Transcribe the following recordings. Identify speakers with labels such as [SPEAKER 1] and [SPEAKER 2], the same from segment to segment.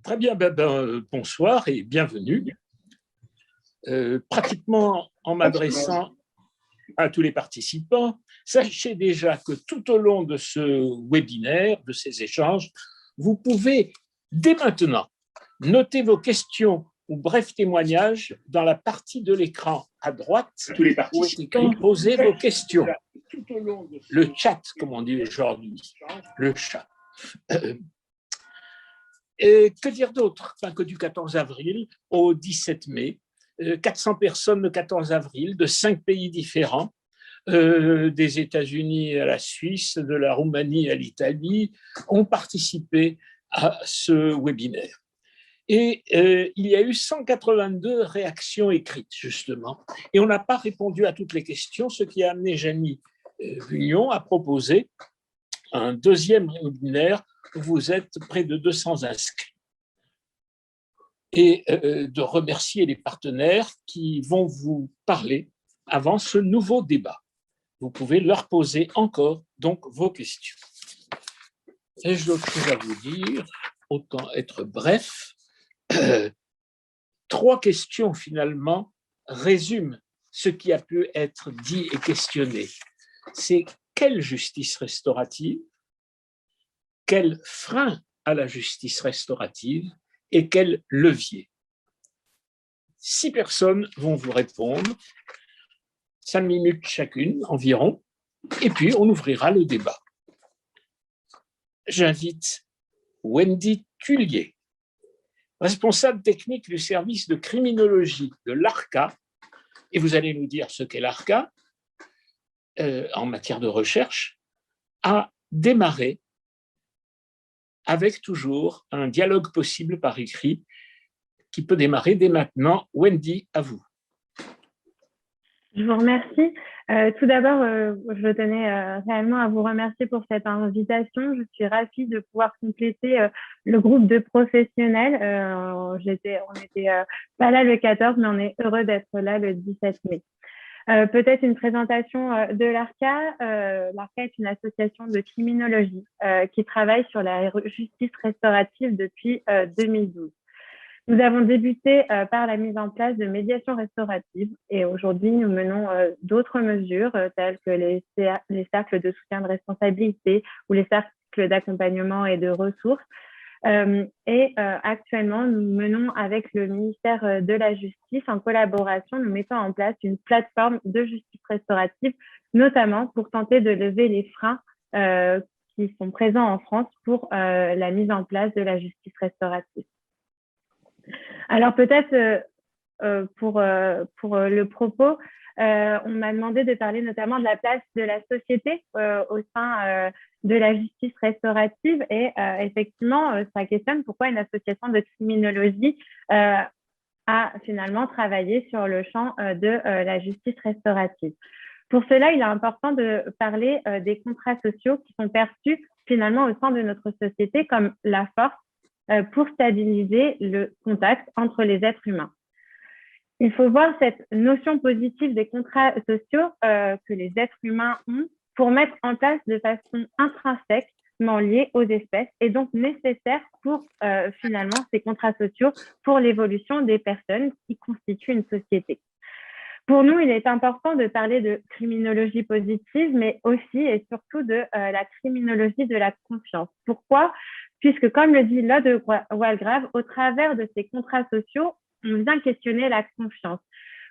[SPEAKER 1] Très bien, bonsoir et bienvenue. Pratiquement en m'adressant à tous les participants, sachez déjà que tout au long de ce webinaire, de ces échanges, vous pouvez dès maintenant noter vos questions ou brefs témoignages dans la partie de l'écran à droite où est écrit « Posez vos questions ». Le chat, comme on dit aujourd'hui, le chat. Et que dire d'autre que du 14 avril au 17 mai, 400 personnes le 14 avril de 5 pays différents, des États-Unis à la Suisse, de la Roumanie à l'Italie, ont participé à ce webinaire. Et il y a eu 182 réactions écrites, justement, et on n'a pas répondu à toutes les questions, ce qui a amené Janie Vuillon à proposer un deuxième webinaire. Vous êtes près de 200 inscrits. Et de remercier les partenaires qui vont vous parler avant ce nouveau débat. Vous pouvez leur poser encore donc vos questions. Ai-je d'autres choses à vous dire? Autant être bref. 3 questions finalement résument ce qui a pu être dit et questionné. C'est quelle justice restaurative? Quel frein à la justice restaurative et quel levier? 6 personnes vont vous répondre, 5 minutes chacune environ, et puis on ouvrira le débat. J'invite Wendy Tullier, responsable technique du service de criminologie de l'ARCA, et vous allez nous dire ce qu'est l'ARCA en matière de recherche, à démarrer avec toujours un dialogue possible par écrit qui peut démarrer dès maintenant. Wendy, à vous.
[SPEAKER 2] Je vous remercie. Tout d'abord, je tenais réellement à vous remercier pour cette invitation. Je suis ravie de pouvoir compléter le groupe de professionnels. On n'était pas là le 14, mais on est heureux d'être là le 17 mai. Peut-être une présentation de l'ARCA. L'ARCA est une association de criminologie qui travaille sur la justice restaurative depuis 2012. Nous avons débuté par la mise en place de médiation restaurative et aujourd'hui, nous menons d'autres mesures telles que les cercles de soutien de responsabilité ou les cercles d'accompagnement et de ressources. Actuellement, nous menons avec le ministère de la Justice, en collaboration, nous mettons en place une plateforme de justice restaurative, notamment pour tenter de lever les freins qui sont présents en France pour la mise en place de la justice restaurative. Alors peut-être pour le propos, on m'a demandé de parler notamment de la place de la société au sein de la justice restaurative et effectivement, ça questionne pourquoi une association de criminologie a finalement travaillé sur le champ de la justice restaurative. Pour cela, il est important de parler des contrats sociaux qui sont perçus finalement au sein de notre société comme la force pour stabiliser le contact entre les êtres humains. Il faut voir cette notion positive des contrats sociaux que les êtres humains ont pour mettre en place de façon intrinsèquement liée aux espèces et donc nécessaire pour finalement ces contrats sociaux pour l'évolution des personnes qui constituent une société. Pour nous, il est important de parler de criminologie positive, mais aussi et surtout de la criminologie de la confiance. Pourquoi? Puisque, comme le dit Lode Walgrave, au travers de ces contrats sociaux, on vient questionner la confiance.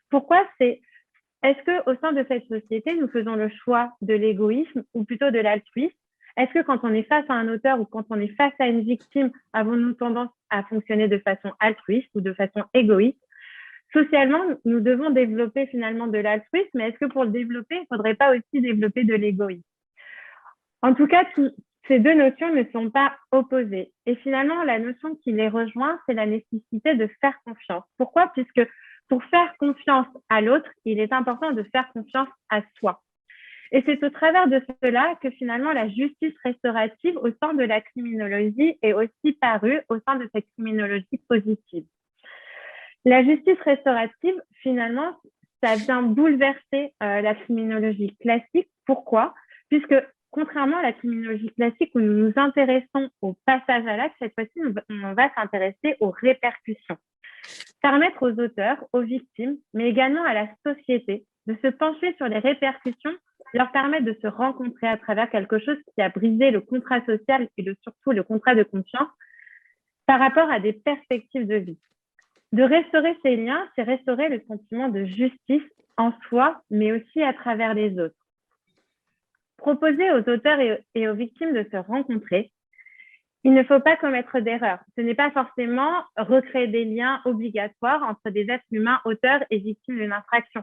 [SPEAKER 2] Pourquoi? Est-ce qu'au sein de cette société, nous faisons le choix de l'égoïsme ou plutôt de l'altruisme? Est-ce que quand on est face à un auteur ou quand on est face à une victime, avons-nous tendance à fonctionner de façon altruiste ou de façon égoïste? Socialement, nous devons développer finalement de l'altruisme, mais est-ce que pour le développer, il ne faudrait pas aussi développer de l'égoïsme? En tout cas, ces deux notions ne sont pas opposées. Et finalement, la notion qui les rejoint, c'est la nécessité de faire confiance. Pourquoi? Puisque pour faire confiance à l'autre, il est important de faire confiance à soi. Et c'est au travers de cela que finalement la justice restaurative au sein de la criminologie est aussi parue au sein de cette criminologie positive. La justice restaurative, finalement, ça vient bouleverser la criminologie classique. Pourquoi? Puisque contrairement à la criminologie classique où nous nous intéressons au passage à l'acte, cette fois-ci, on va s'intéresser aux répercussions. Permettre aux auteurs, aux victimes, mais également à la société de se pencher sur les répercussions, leur permettre de se rencontrer à travers quelque chose qui a brisé le contrat social et surtout le contrat de confiance par rapport à des perspectives de vie. De restaurer ces liens, c'est restaurer le sentiment de justice en soi, mais aussi à travers les autres. Proposer aux auteurs et aux victimes de se rencontrer, il ne faut pas commettre d'erreurs. Ce n'est pas forcément recréer des liens obligatoires entre des êtres humains, auteurs et victimes d'une infraction.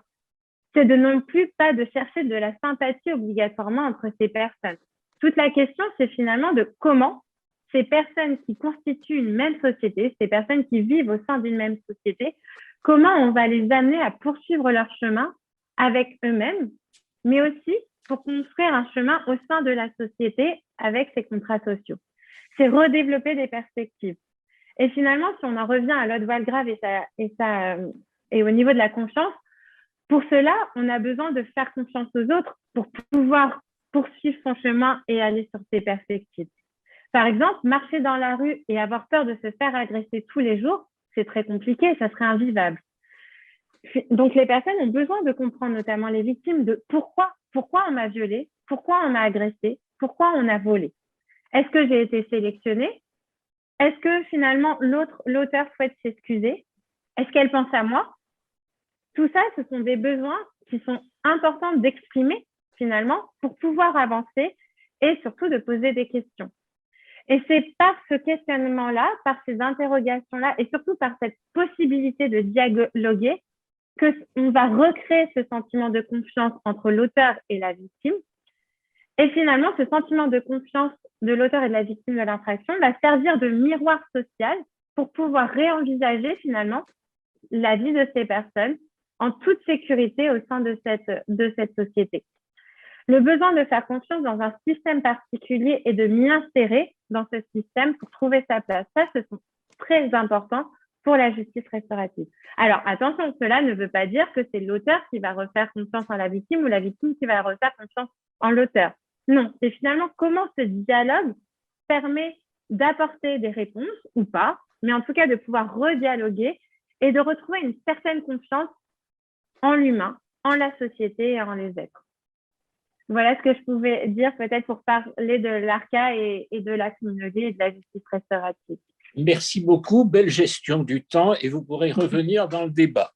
[SPEAKER 2] C'est de non plus pas de chercher de la sympathie obligatoirement entre ces personnes. Toute la question, c'est finalement de comment ces personnes qui constituent une même société, ces personnes qui vivent au sein d'une même société, comment on va les amener à poursuivre leur chemin avec eux-mêmes, mais aussi pour construire un chemin au sein de la société avec ces contrats sociaux. C'est redévelopper des perspectives. Et finalement, si on en revient à Lode Walgrave et au niveau de la confiance, pour cela, on a besoin de faire confiance aux autres pour pouvoir poursuivre son chemin et aller sur ses perspectives. Par exemple, marcher dans la rue et avoir peur de se faire agresser tous les jours, c'est très compliqué, ça serait invivable. Donc, les personnes ont besoin de comprendre, notamment les victimes, de pourquoi on m'a violée, pourquoi on m'a agressée, pourquoi on a volé. Est-ce que j'ai été sélectionnée? Est-ce que finalement l'auteur souhaite s'excuser? Est-ce qu'elle pense à moi? Tout ça, ce sont des besoins qui sont importants d'exprimer finalement pour pouvoir avancer et surtout de poser des questions. Et c'est par ce questionnement-là, par ces interrogations-là et surtout par cette possibilité de dialoguer qu'on va recréer ce sentiment de confiance entre l'auteur et la victime. Et finalement, ce sentiment de confiance de l'auteur et de la victime de l'infraction va servir de miroir social pour pouvoir réenvisager finalement la vie de ces personnes en toute sécurité au sein de cette société. Le besoin de faire confiance dans un système particulier et de m'y insérer dans ce système pour trouver sa place, ça, ce sont très importants pour la justice restaurative. Alors, attention, cela ne veut pas dire que c'est l'auteur qui va refaire confiance en la victime ou la victime qui va refaire confiance en l'auteur. Non, c'est finalement comment ce dialogue permet d'apporter des réponses ou pas, mais en tout cas de pouvoir redialoguer et de retrouver une certaine confiance en l'humain, en la société et en les êtres. Voilà ce que je pouvais dire peut-être pour parler de l'ARCA et de la criminologie et de la justice restaurative.
[SPEAKER 1] Merci beaucoup, belle gestion du temps et vous pourrez revenir dans le débat.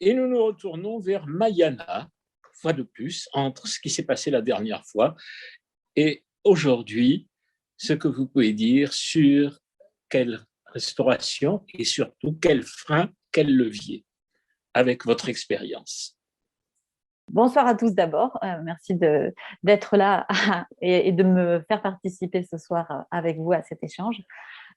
[SPEAKER 1] Et nous nous retournons vers Mayana, fois de plus, entre ce qui s'est passé la dernière fois et aujourd'hui, ce que vous pouvez dire sur quelle restauration et surtout quel frein, quel levier avec votre expérience.
[SPEAKER 3] Bonsoir à tous d'abord. Merci d'être là et de me faire participer ce soir avec vous à cet échange.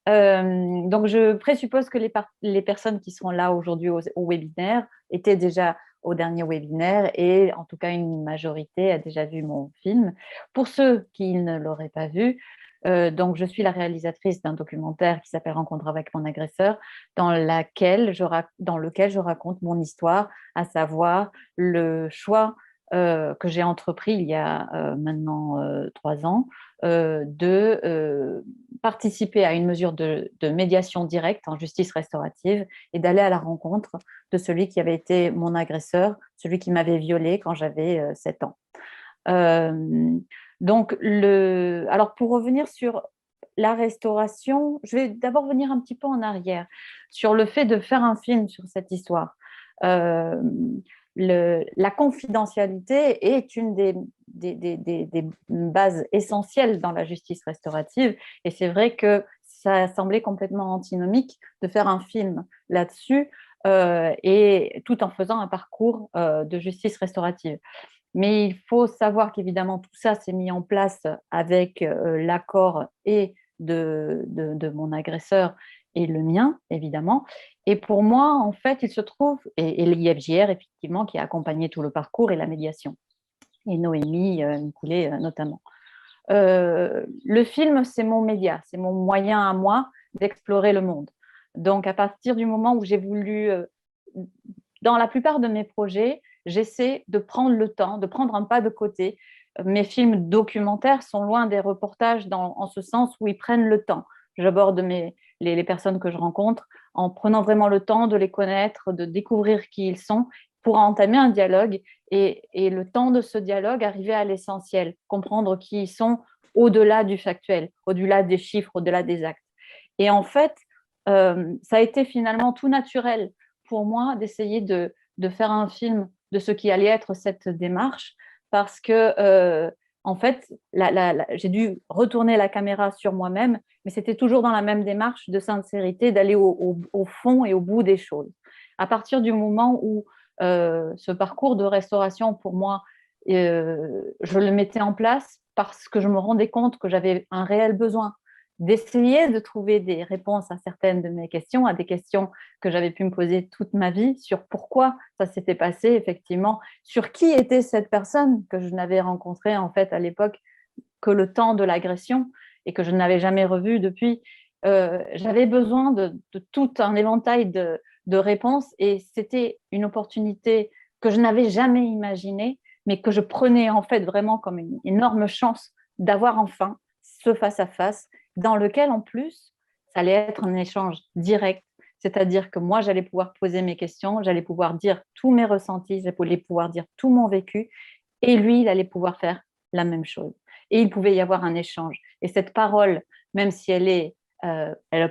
[SPEAKER 3] Donc, je présuppose que les personnes qui seront là aujourd'hui au webinaire étaient déjà au dernier webinaire et en tout cas une majorité a déjà vu mon film. Pour ceux qui ne l'auraient pas vu, donc je suis la réalisatrice d'un documentaire qui s'appelle Rencontre avec mon agresseur, dans lequel je raconte mon histoire, à savoir le choix que j'ai entrepris il y a maintenant 3 ans de participer à une mesure de médiation directe en justice restaurative et d'aller à la rencontre de celui qui avait été mon agresseur, celui qui m'avait violée quand j'avais 7 ans. Donc, alors pour revenir sur la restauration, je vais d'abord venir un petit peu en arrière sur le fait de faire un film sur cette histoire. La confidentialité est une des bases essentielles dans la justice restaurative et c'est vrai que ça semblait complètement antinomique de faire un film là-dessus et tout en faisant un parcours de justice restaurative. Mais il faut savoir qu'évidemment tout ça s'est mis en place avec l'accord et de mon agresseur et le mien, évidemment. Et pour moi, en fait, il se trouve, et l'IFJR, effectivement, qui a accompagné tout le parcours et la médiation, et Noémie Mikoulé notamment. Le film, c'est mon média, c'est mon moyen à moi d'explorer le monde. Donc, à partir du moment où j'ai voulu, dans la plupart de mes projets, j'essaie de prendre le temps, de prendre un pas de côté, mes films documentaires sont loin des reportages en ce sens où ils prennent le temps. J'aborde les personnes que je rencontre en prenant vraiment le temps de les connaître, de découvrir qui ils sont pour entamer un dialogue et le temps de ce dialogue, arriver à l'essentiel, comprendre qui ils sont au-delà du factuel, au-delà des chiffres, au-delà des actes. Et en fait, ça a été finalement tout naturel pour moi d'essayer de faire un film de ce qui allait être cette démarche parce que, en fait, j'ai dû retourner la caméra sur moi-même, mais c'était toujours dans la même démarche de sincérité, d'aller au fond et au bout des choses. À partir du moment où ce parcours de restauration, pour moi, je le mettais en place parce que je me rendais compte que j'avais un réel besoin d'essayer de trouver des réponses à certaines de mes questions, à des questions que j'avais pu me poser toute ma vie sur pourquoi ça s'était passé effectivement, sur qui était cette personne que je n'avais rencontrée en fait à l'époque que le temps de l'agression et que je n'avais jamais revue depuis. J'avais besoin de tout un éventail de réponses et c'était une opportunité que je n'avais jamais imaginée, mais que je prenais en fait vraiment comme une énorme chance d'avoir enfin ce face-à-face dans lequel, en plus, ça allait être un échange direct, c'est-à-dire que moi, j'allais pouvoir poser mes questions, j'allais pouvoir dire tous mes ressentis, j'allais pouvoir dire tout mon vécu, et lui, il allait pouvoir faire la même chose. Et il pouvait y avoir un échange. Et cette parole, même si elle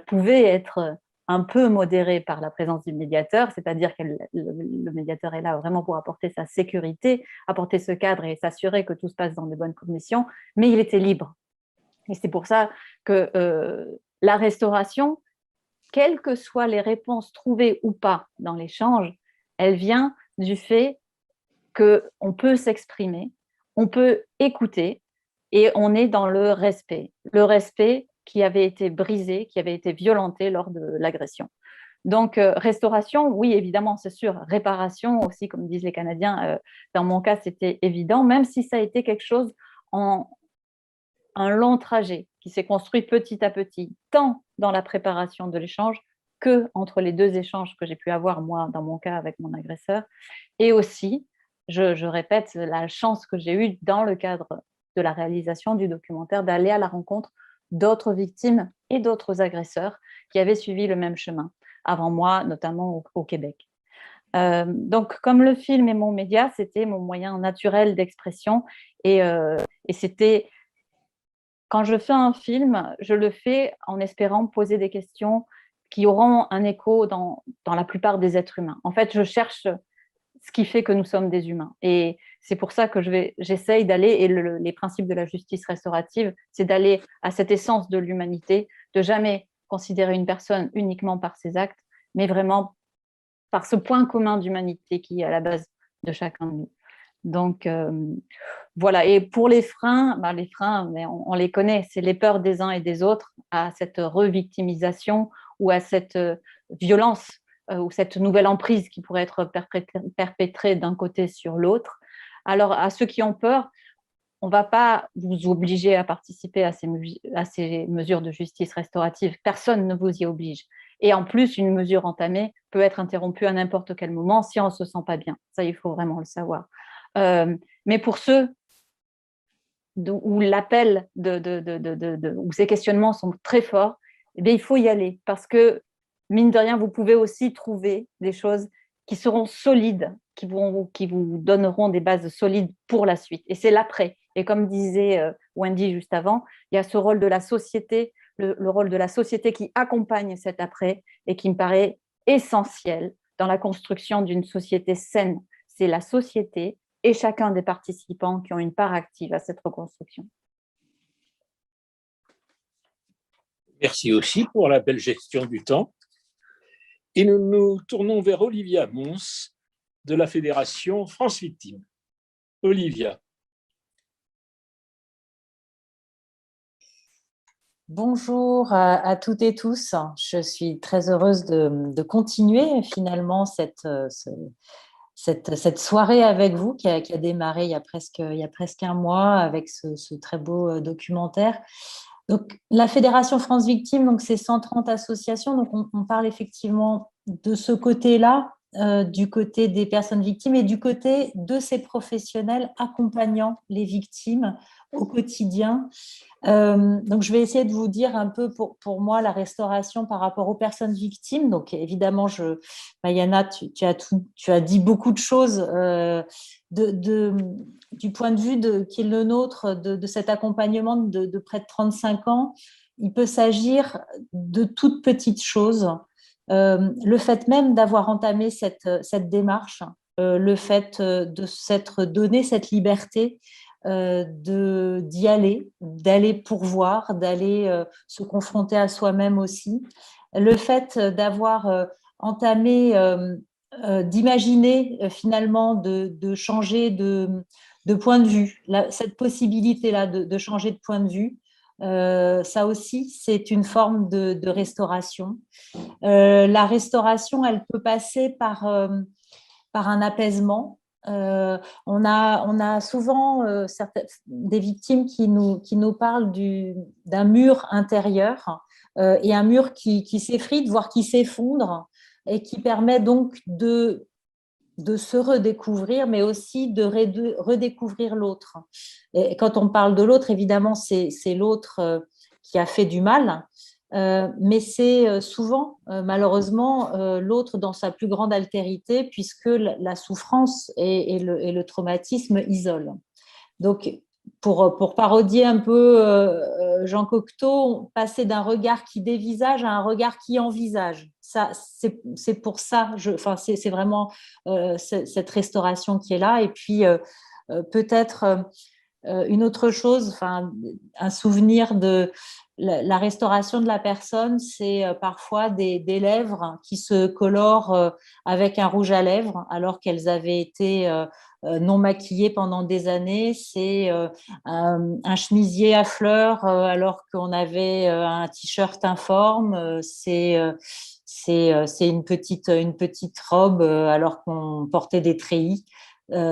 [SPEAKER 3] pouvait être un peu modérée par la présence du médiateur, c'est-à-dire que le médiateur est là vraiment pour apporter sa sécurité, apporter ce cadre et s'assurer que tout se passe dans de bonnes conditions, mais il était libre. Et c'est pour ça que la restauration, quelles que soient les réponses trouvées ou pas dans l'échange, elle vient du fait qu'on peut s'exprimer, on peut écouter et on est dans le respect. Le respect qui avait été brisé, qui avait été violenté lors de l'agression. Donc, restauration, oui, évidemment, c'est sûr. Réparation aussi, comme disent les Canadiens, dans mon cas, c'était évident, même si ça a été quelque chose en un long trajet qui s'est construit petit à petit, tant dans la préparation de l'échange que entre les deux échanges que j'ai pu avoir, moi, dans mon cas, avec mon agresseur. Et aussi, je répète, la chance que j'ai eue dans le cadre de la réalisation du documentaire d'aller à la rencontre d'autres victimes et d'autres agresseurs qui avaient suivi le même chemin avant moi, notamment au Québec. Donc, comme le film est mon média, c'était mon moyen naturel d'expression et c'était quand je fais un film, je le fais en espérant poser des questions qui auront un écho dans la plupart des êtres humains. En fait, je cherche ce qui fait que nous sommes des humains. Et c'est pour ça que j'essaye d'aller, et les principes de la justice restaurative, c'est d'aller à cette essence de l'humanité, de jamais considérer une personne uniquement par ses actes, mais vraiment par ce point commun d'humanité qui est à la base de chacun de nous. Donc, voilà. Et pour les freins, mais on les connaît, c'est les peurs des uns et des autres à cette revictimisation ou à cette violence ou cette nouvelle emprise qui pourrait être perpétrée d'un côté sur l'autre. Alors, à ceux qui ont peur, on ne va pas vous obliger à participer à ces mesures de justice restaurative. Personne ne vous y oblige. Et en plus, une mesure entamée peut être interrompue à n'importe quel moment si on ne se sent pas bien. Ça, il faut vraiment le savoir. Mais pour ceux où l'appel où ces questionnements sont très forts, eh bien, il faut y aller parce que, mine de rien, vous pouvez aussi trouver des choses qui seront solides, qui vous donneront des bases solides pour la suite. Et c'est l'après. Et comme disait Wendy juste avant, il y a ce rôle de la société, le rôle de la société qui accompagne cet après et qui me paraît essentiel dans la construction d'une société saine. C'est la société et chacun des participants qui ont une part active à cette reconstruction.
[SPEAKER 1] Merci aussi pour la belle gestion du temps. Et nous nous tournons vers Olivia Mons de la Fédération France Victimes. Olivia.
[SPEAKER 4] Bonjour à toutes et tous. Je suis très heureuse de continuer finalement cette soirée avec vous qui a démarré il y a presque un mois avec ce très beau documentaire. Donc, la Fédération France Victimes, donc c'est 130 associations. Donc, on parle effectivement de ce côté-là du côté des personnes victimes et du côté de ces professionnels accompagnant les victimes au quotidien. Donc, je vais essayer de vous dire un peu pour moi la restauration par rapport aux personnes victimes. Donc, évidemment, Yana, tu as dit beaucoup de choses du point de vue qui est le nôtre, de cet accompagnement de près de 35 ans. Il peut s'agir de toutes petites choses. Le fait même d'avoir entamé cette démarche, le fait de s'être donné cette liberté d'y aller, d'aller pourvoir, d'aller se confronter à soi-même aussi. Le fait d'avoir entamé, d'imaginer finalement de changer de point de vue, cette possibilité-là de changer de point de vue, ça aussi, c'est une forme de restauration. La restauration, elle peut passer par un apaisement. On a souvent des victimes qui nous parlent d'un mur intérieur et un mur qui s'effrite, voire qui s'effondre, et qui permet donc de se redécouvrir, mais aussi de redécouvrir l'autre. Et quand on parle de l'autre, évidemment, c'est l'autre qui a fait du mal, mais c'est souvent, malheureusement, l'autre dans sa plus grande altérité, puisque la souffrance et le traumatisme isolent. Donc, pour parodier un peu Jean Cocteau, passer d'un regard qui dévisage à un regard qui envisage. Ça, c'est pour ça, c'est vraiment cette restauration qui est là. Et puis, peut-être une autre chose, un souvenir de la restauration de la personne, c'est parfois des lèvres qui se colorent avec un rouge à lèvres alors qu'elles avaient été non maquillées pendant des années. C'est un chemisier à fleurs alors qu'on avait un t-shirt informe. C'est une petite robe alors qu'on portait des treillis.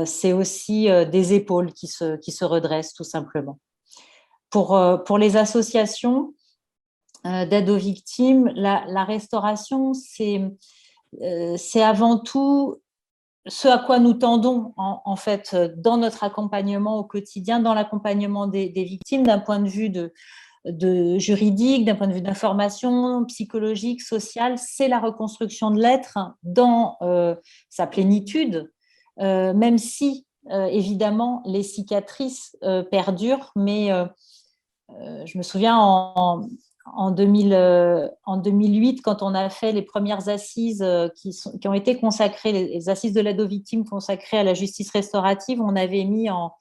[SPEAKER 4] C'est aussi des épaules qui se redressent tout simplement. Pour les associations d'aide aux victimes, la restauration, c'est avant tout ce à quoi nous tendons en fait dans notre accompagnement au quotidien, dans l'accompagnement des victimes d'un point de vue de juridique, d'un point de vue d'information psychologique, sociale, c'est la reconstruction de l'être dans sa plénitude, même si évidemment les cicatrices perdurent, mais je me souviens en 2008, quand on a fait les premières assises qui ont été consacrées, les assises de l'aide aux victimes consacrées à la justice restaurative, on avait mis en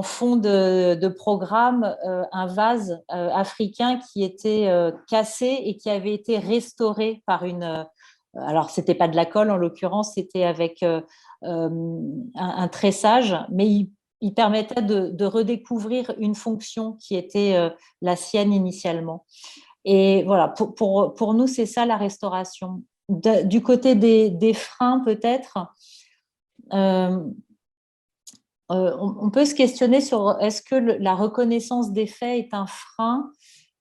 [SPEAKER 4] fond de programme un vase africain qui était cassé et qui avait été restauré par alors, ce n'était pas de la colle en l'occurrence, c'était avec un tressage, mais il permettait de redécouvrir une fonction qui était la sienne initialement. Et voilà, pour nous, c'est ça la restauration. Du côté des freins, peut-être, on peut se questionner sur est-ce que la reconnaissance des faits est un frein.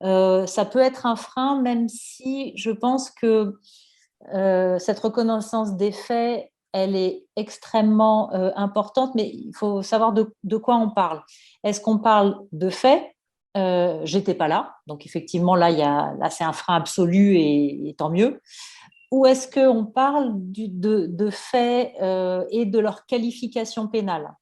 [SPEAKER 4] Ça peut être un frein, même si je pense que cette reconnaissance des faits, elle est extrêmement importante, mais il faut savoir de quoi on parle. Est-ce qu'on parle de faits j'étais pas là, donc effectivement là c'est un frein absolu et tant mieux. Ou est-ce qu'on parle de faits et de leur qualification pénale?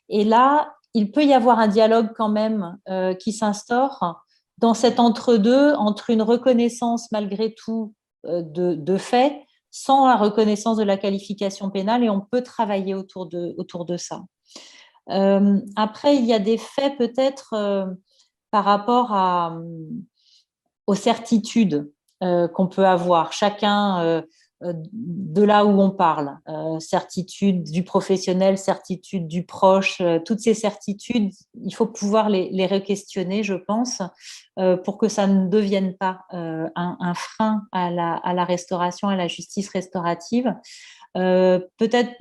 [SPEAKER 4] Et là, il peut y avoir un dialogue quand même qui s'instaure dans cet entre-deux, entre une reconnaissance malgré tout de faits, sans la reconnaissance de la qualification pénale, et on peut travailler autour de ça. Après, il y a des faits peut-être par rapport aux certitudes qu'on peut avoir, chacun de là où on parle, certitude du professionnel, certitude du proche, toutes ces certitudes, il faut pouvoir les re-questionner, je pense, pour que ça ne devienne pas un frein à la restauration, à la justice restaurative. Peut-être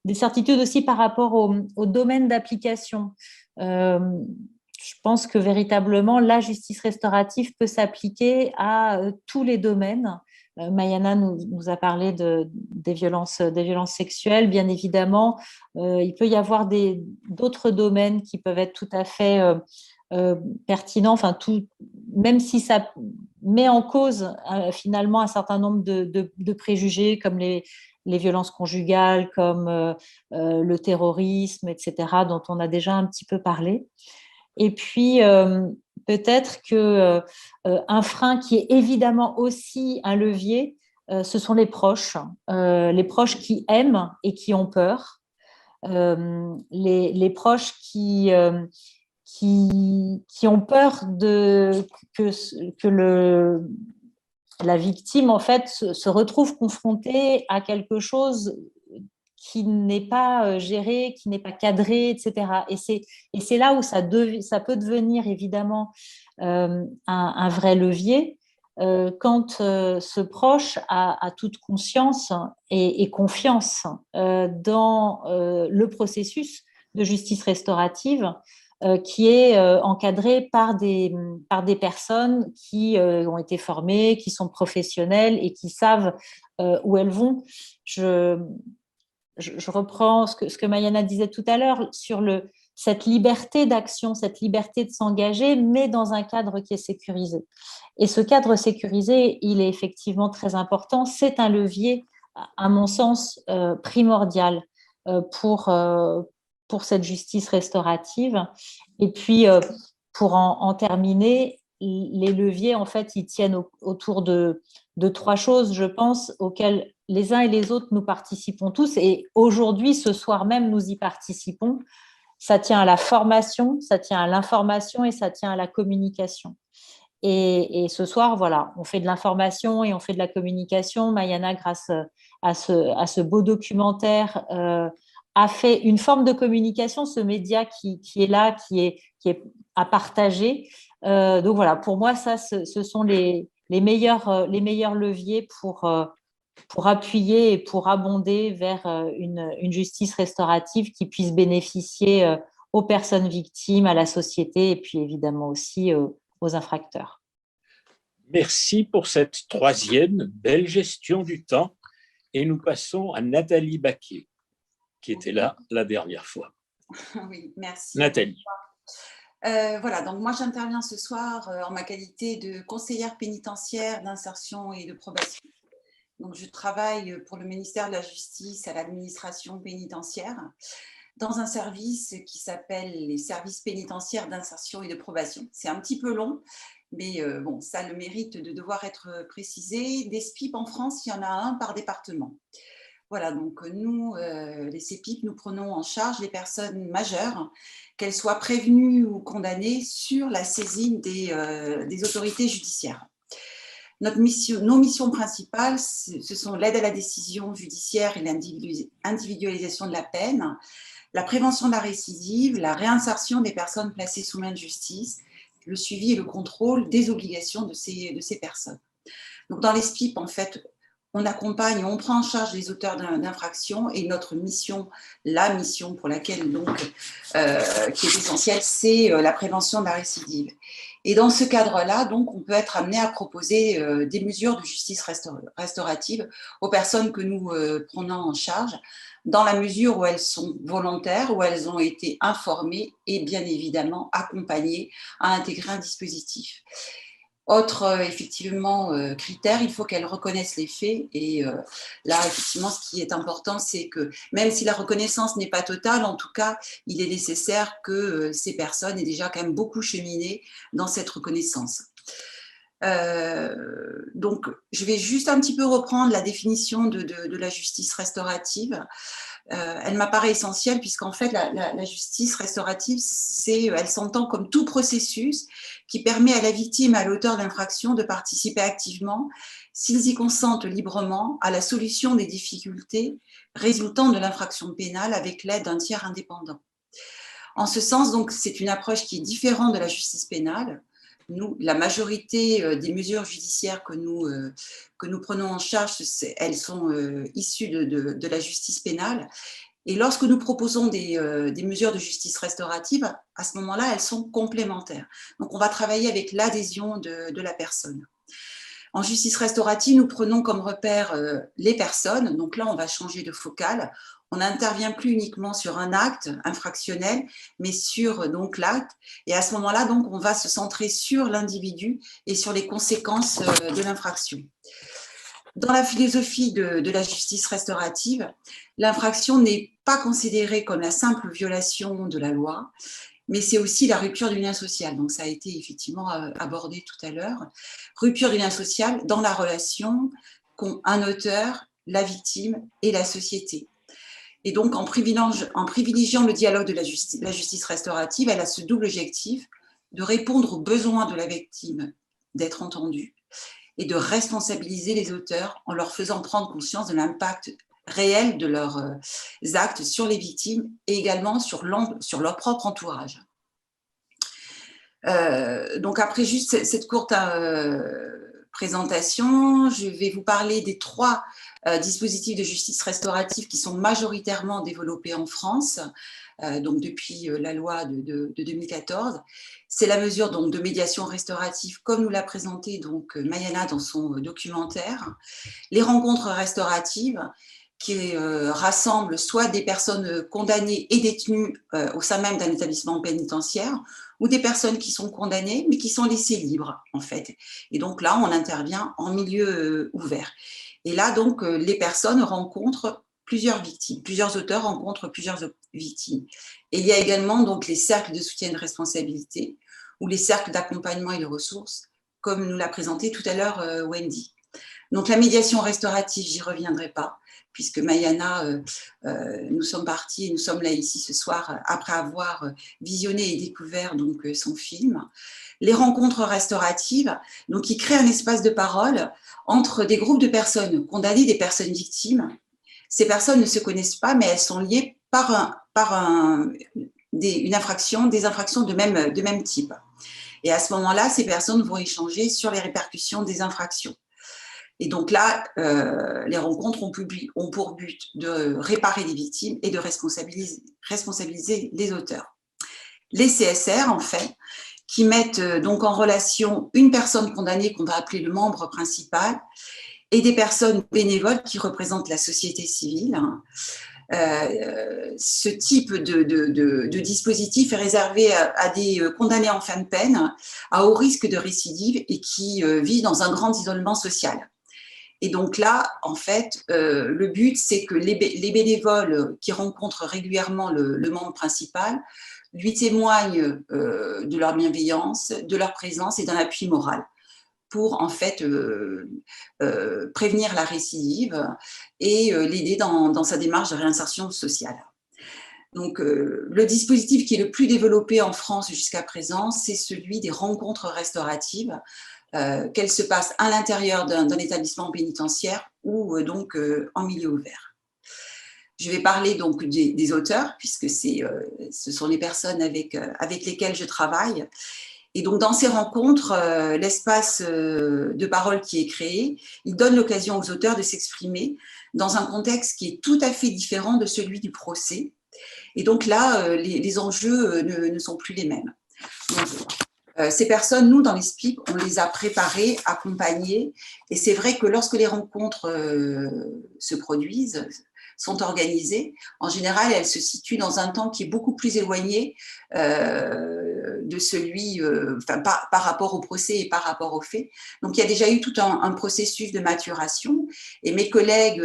[SPEAKER 4] des certitudes aussi par rapport au domaine d'application. Je pense que véritablement, la justice restaurative peut s'appliquer à tous les domaines, Maïana nous a parlé des violences sexuelles. Bien évidemment, il peut y avoir d'autres domaines qui peuvent être tout à fait pertinents, enfin, même si ça met en cause finalement un certain nombre de préjugés comme les violences conjugales, comme le terrorisme, etc., dont on a déjà un petit peu parlé. Et puis, peut-être qu'un frein qui est évidemment aussi un levier, ce sont les proches qui aiment et qui ont peur, les proches qui ont peur que la victime, en fait, se retrouve confrontée à quelque chose qui n'est pas géré, qui n'est pas cadré, etc. Et c'est là où ça peut devenir évidemment un vrai levier quand ce proche a toute conscience et confiance dans le processus de justice restaurative qui est encadré par des personnes qui ont été formées, qui sont professionnelles et qui savent où elles vont. Je reprends ce que Maïana disait tout à l'heure sur cette liberté d'action, cette liberté de s'engager, mais dans un cadre qui est sécurisé. Et ce cadre sécurisé, il est effectivement très important. C'est un levier, à mon sens, primordial pour cette justice restaurative. Et puis, pour en terminer, les leviers, en fait, ils tiennent autour de trois choses, je pense, auxquelles les uns et les autres, nous participons tous. Et aujourd'hui, ce soir même, nous y participons. Ça tient à la formation, ça tient à l'information et ça tient à la communication. Et ce soir, voilà, on fait de l'information et on fait de la communication. Maïana, grâce à ce beau documentaire, a fait une forme de communication, ce média qui est là, qui est à partager. Donc voilà, pour moi, ça, ce sont les meilleurs leviers pour appuyer et pour abonder vers une justice restaurative qui puisse bénéficier aux personnes victimes, à la société et puis évidemment aussi aux infracteurs.
[SPEAKER 1] Merci pour cette troisième belle gestion du temps. Et nous passons à Nathalie Baquier, qui était là la dernière fois.
[SPEAKER 5] Oui, merci.
[SPEAKER 1] Nathalie.
[SPEAKER 5] Voilà, donc moi j'interviens ce soir en ma qualité de conseillère pénitentiaire d'insertion et de probation. Donc je travaille pour le ministère de la Justice à l'administration pénitentiaire dans un service qui s'appelle les services pénitentiaires d'insertion et de probation. C'est un petit peu long, mais bon, ça a le mérite de devoir être précisé. Des SPIP en France, il y en a un par département. Voilà, donc nous, les CPIP, nous prenons en charge les personnes majeures, qu'elles soient prévenues ou condamnées, sur la saisine des autorités judiciaires. Nos missions principales, ce sont l'aide à la décision judiciaire et l'individualisation de la peine, la prévention de la récidive, la réinsertion des personnes placées sous main de justice, le suivi et le contrôle des obligations de ces personnes. Donc dans les SPIP, en fait, on accompagne, on prend en charge les auteurs d'infractions et notre mission, la mission pour laquelle donc, qui est essentielle, c'est la prévention de la récidive. Et dans ce cadre-là, donc, on peut être amené à proposer des mesures de justice restaurative aux personnes que nous prenons en charge, dans la mesure où elles sont volontaires, où elles ont été informées et bien évidemment accompagnées à intégrer un dispositif. Autre effectivement critère, il faut qu'elles reconnaissent les faits et là effectivement ce qui est important c'est que même si la reconnaissance n'est pas totale, en tout cas il est nécessaire que ces personnes aient déjà quand même beaucoup cheminé dans cette reconnaissance. Donc je vais juste un petit peu reprendre la définition de la justice restaurative. Elle m'apparaît essentielle puisqu'en fait la justice restaurative, elle s'entend comme tout processus qui permet à la victime et à l'auteur d'infraction de participer activement, s'ils y consentent librement, à la solution des difficultés résultant de l'infraction pénale avec l'aide d'un tiers indépendant. En ce sens, donc, c'est une approche qui est différente de la justice pénale. Nous, la majorité des mesures judiciaires que nous prenons en charge, elles sont issues de la justice pénale. Et lorsque nous proposons des mesures de justice restaurative, à ce moment-là, elles sont complémentaires. Donc, on va travailler avec l'adhésion de la personne. En justice restaurative, nous prenons comme repère les personnes. Donc là, on va changer de focale. On n'intervient plus uniquement sur un acte infractionnel, mais sur donc l'acte. Et à ce moment-là, donc, on va se centrer sur l'individu et sur les conséquences de l'infraction. Dans la philosophie de la justice restaurative, l'infraction n'est pas considérée comme la simple violation de la loi, mais c'est aussi la rupture du lien social. Donc, ça a été effectivement abordé tout à l'heure. Rupture du lien social dans la relation qu'ont un auteur, la victime et la société. Et donc, en privilégiant le dialogue de la justice restaurative, elle a ce double objectif de répondre aux besoins de la victime d'être entendue et de responsabiliser les auteurs en leur faisant prendre conscience de l'impact réel de leurs actes sur les victimes et également sur leur propre entourage. Donc après juste cette courte présentation, je vais vous parler des 3 dispositifs de justice restaurative qui sont majoritairement développés en France, donc depuis la loi de 2014. C'est la mesure donc, de médiation restaurative, comme nous l'a présenté donc, Mayana dans son documentaire. Les rencontres restauratives, qui rassemblent soit des personnes condamnées et détenues au sein même d'un établissement pénitentiaire, ou des personnes qui sont condamnées, mais qui sont laissées libres, en fait. Et donc là, on intervient en milieu ouvert. Et là, donc, les personnes rencontrent plusieurs victimes, plusieurs auteurs rencontrent plusieurs victimes. Et il y a également donc, les cercles de soutien et de responsabilité, ou les cercles d'accompagnement et de ressources, comme nous l'a présenté tout à l'heure Wendy. Donc la médiation restaurative, j'y reviendrai pas, puisque Mayana, nous sommes partis et nous sommes là ici ce soir après avoir visionné et découvert donc, son film. Les rencontres restauratives, donc, qui créent un espace de parole entre des groupes de personnes condamnées, des personnes victimes. Ces personnes ne se connaissent pas, mais elles sont liées par des infractions de même type. Et à ce moment-là, ces personnes vont échanger sur les répercussions des infractions. Et donc là, les rencontres ont pour but de réparer les victimes et de responsabiliser les auteurs. Les CSR, en fait, qui mettent donc en relation une personne condamnée qu'on va appeler le membre principal et des personnes bénévoles qui représentent la société civile. Ce type de dispositif est réservé à des condamnés en fin de peine, à haut risque de récidive et qui vivent dans un grand isolement social. Et donc là, en fait, le but, c'est que les bénévoles qui rencontrent régulièrement le membre principal lui témoignent de leur bienveillance, de leur présence et d'un appui moral pour, en fait, prévenir la récidive et l'aider dans sa démarche de réinsertion sociale. Donc, le dispositif qui est le plus développé en France jusqu'à présent, c'est celui des rencontres restauratives, qu'elles se passent à l'intérieur d'un établissement pénitentiaire ou donc en milieu ouvert. Je vais parler donc des auteurs, puisque ce sont les personnes avec lesquelles je travaille. Et donc, dans ces rencontres, l'espace de parole qui est créé, il donne l'occasion aux auteurs de s'exprimer dans un contexte qui est tout à fait différent de celui du procès. Et donc là, les enjeux ne sont plus les mêmes. Donc, ces personnes, nous, dans les SPIP, on les a préparées, accompagnées. Et c'est vrai que lorsque les rencontres se produisent, sont organisées, en général, elles se situent dans un temps qui est beaucoup plus éloigné de celui, par rapport au procès et par rapport aux faits. Donc, il y a déjà eu tout un processus de maturation. Et mes collègues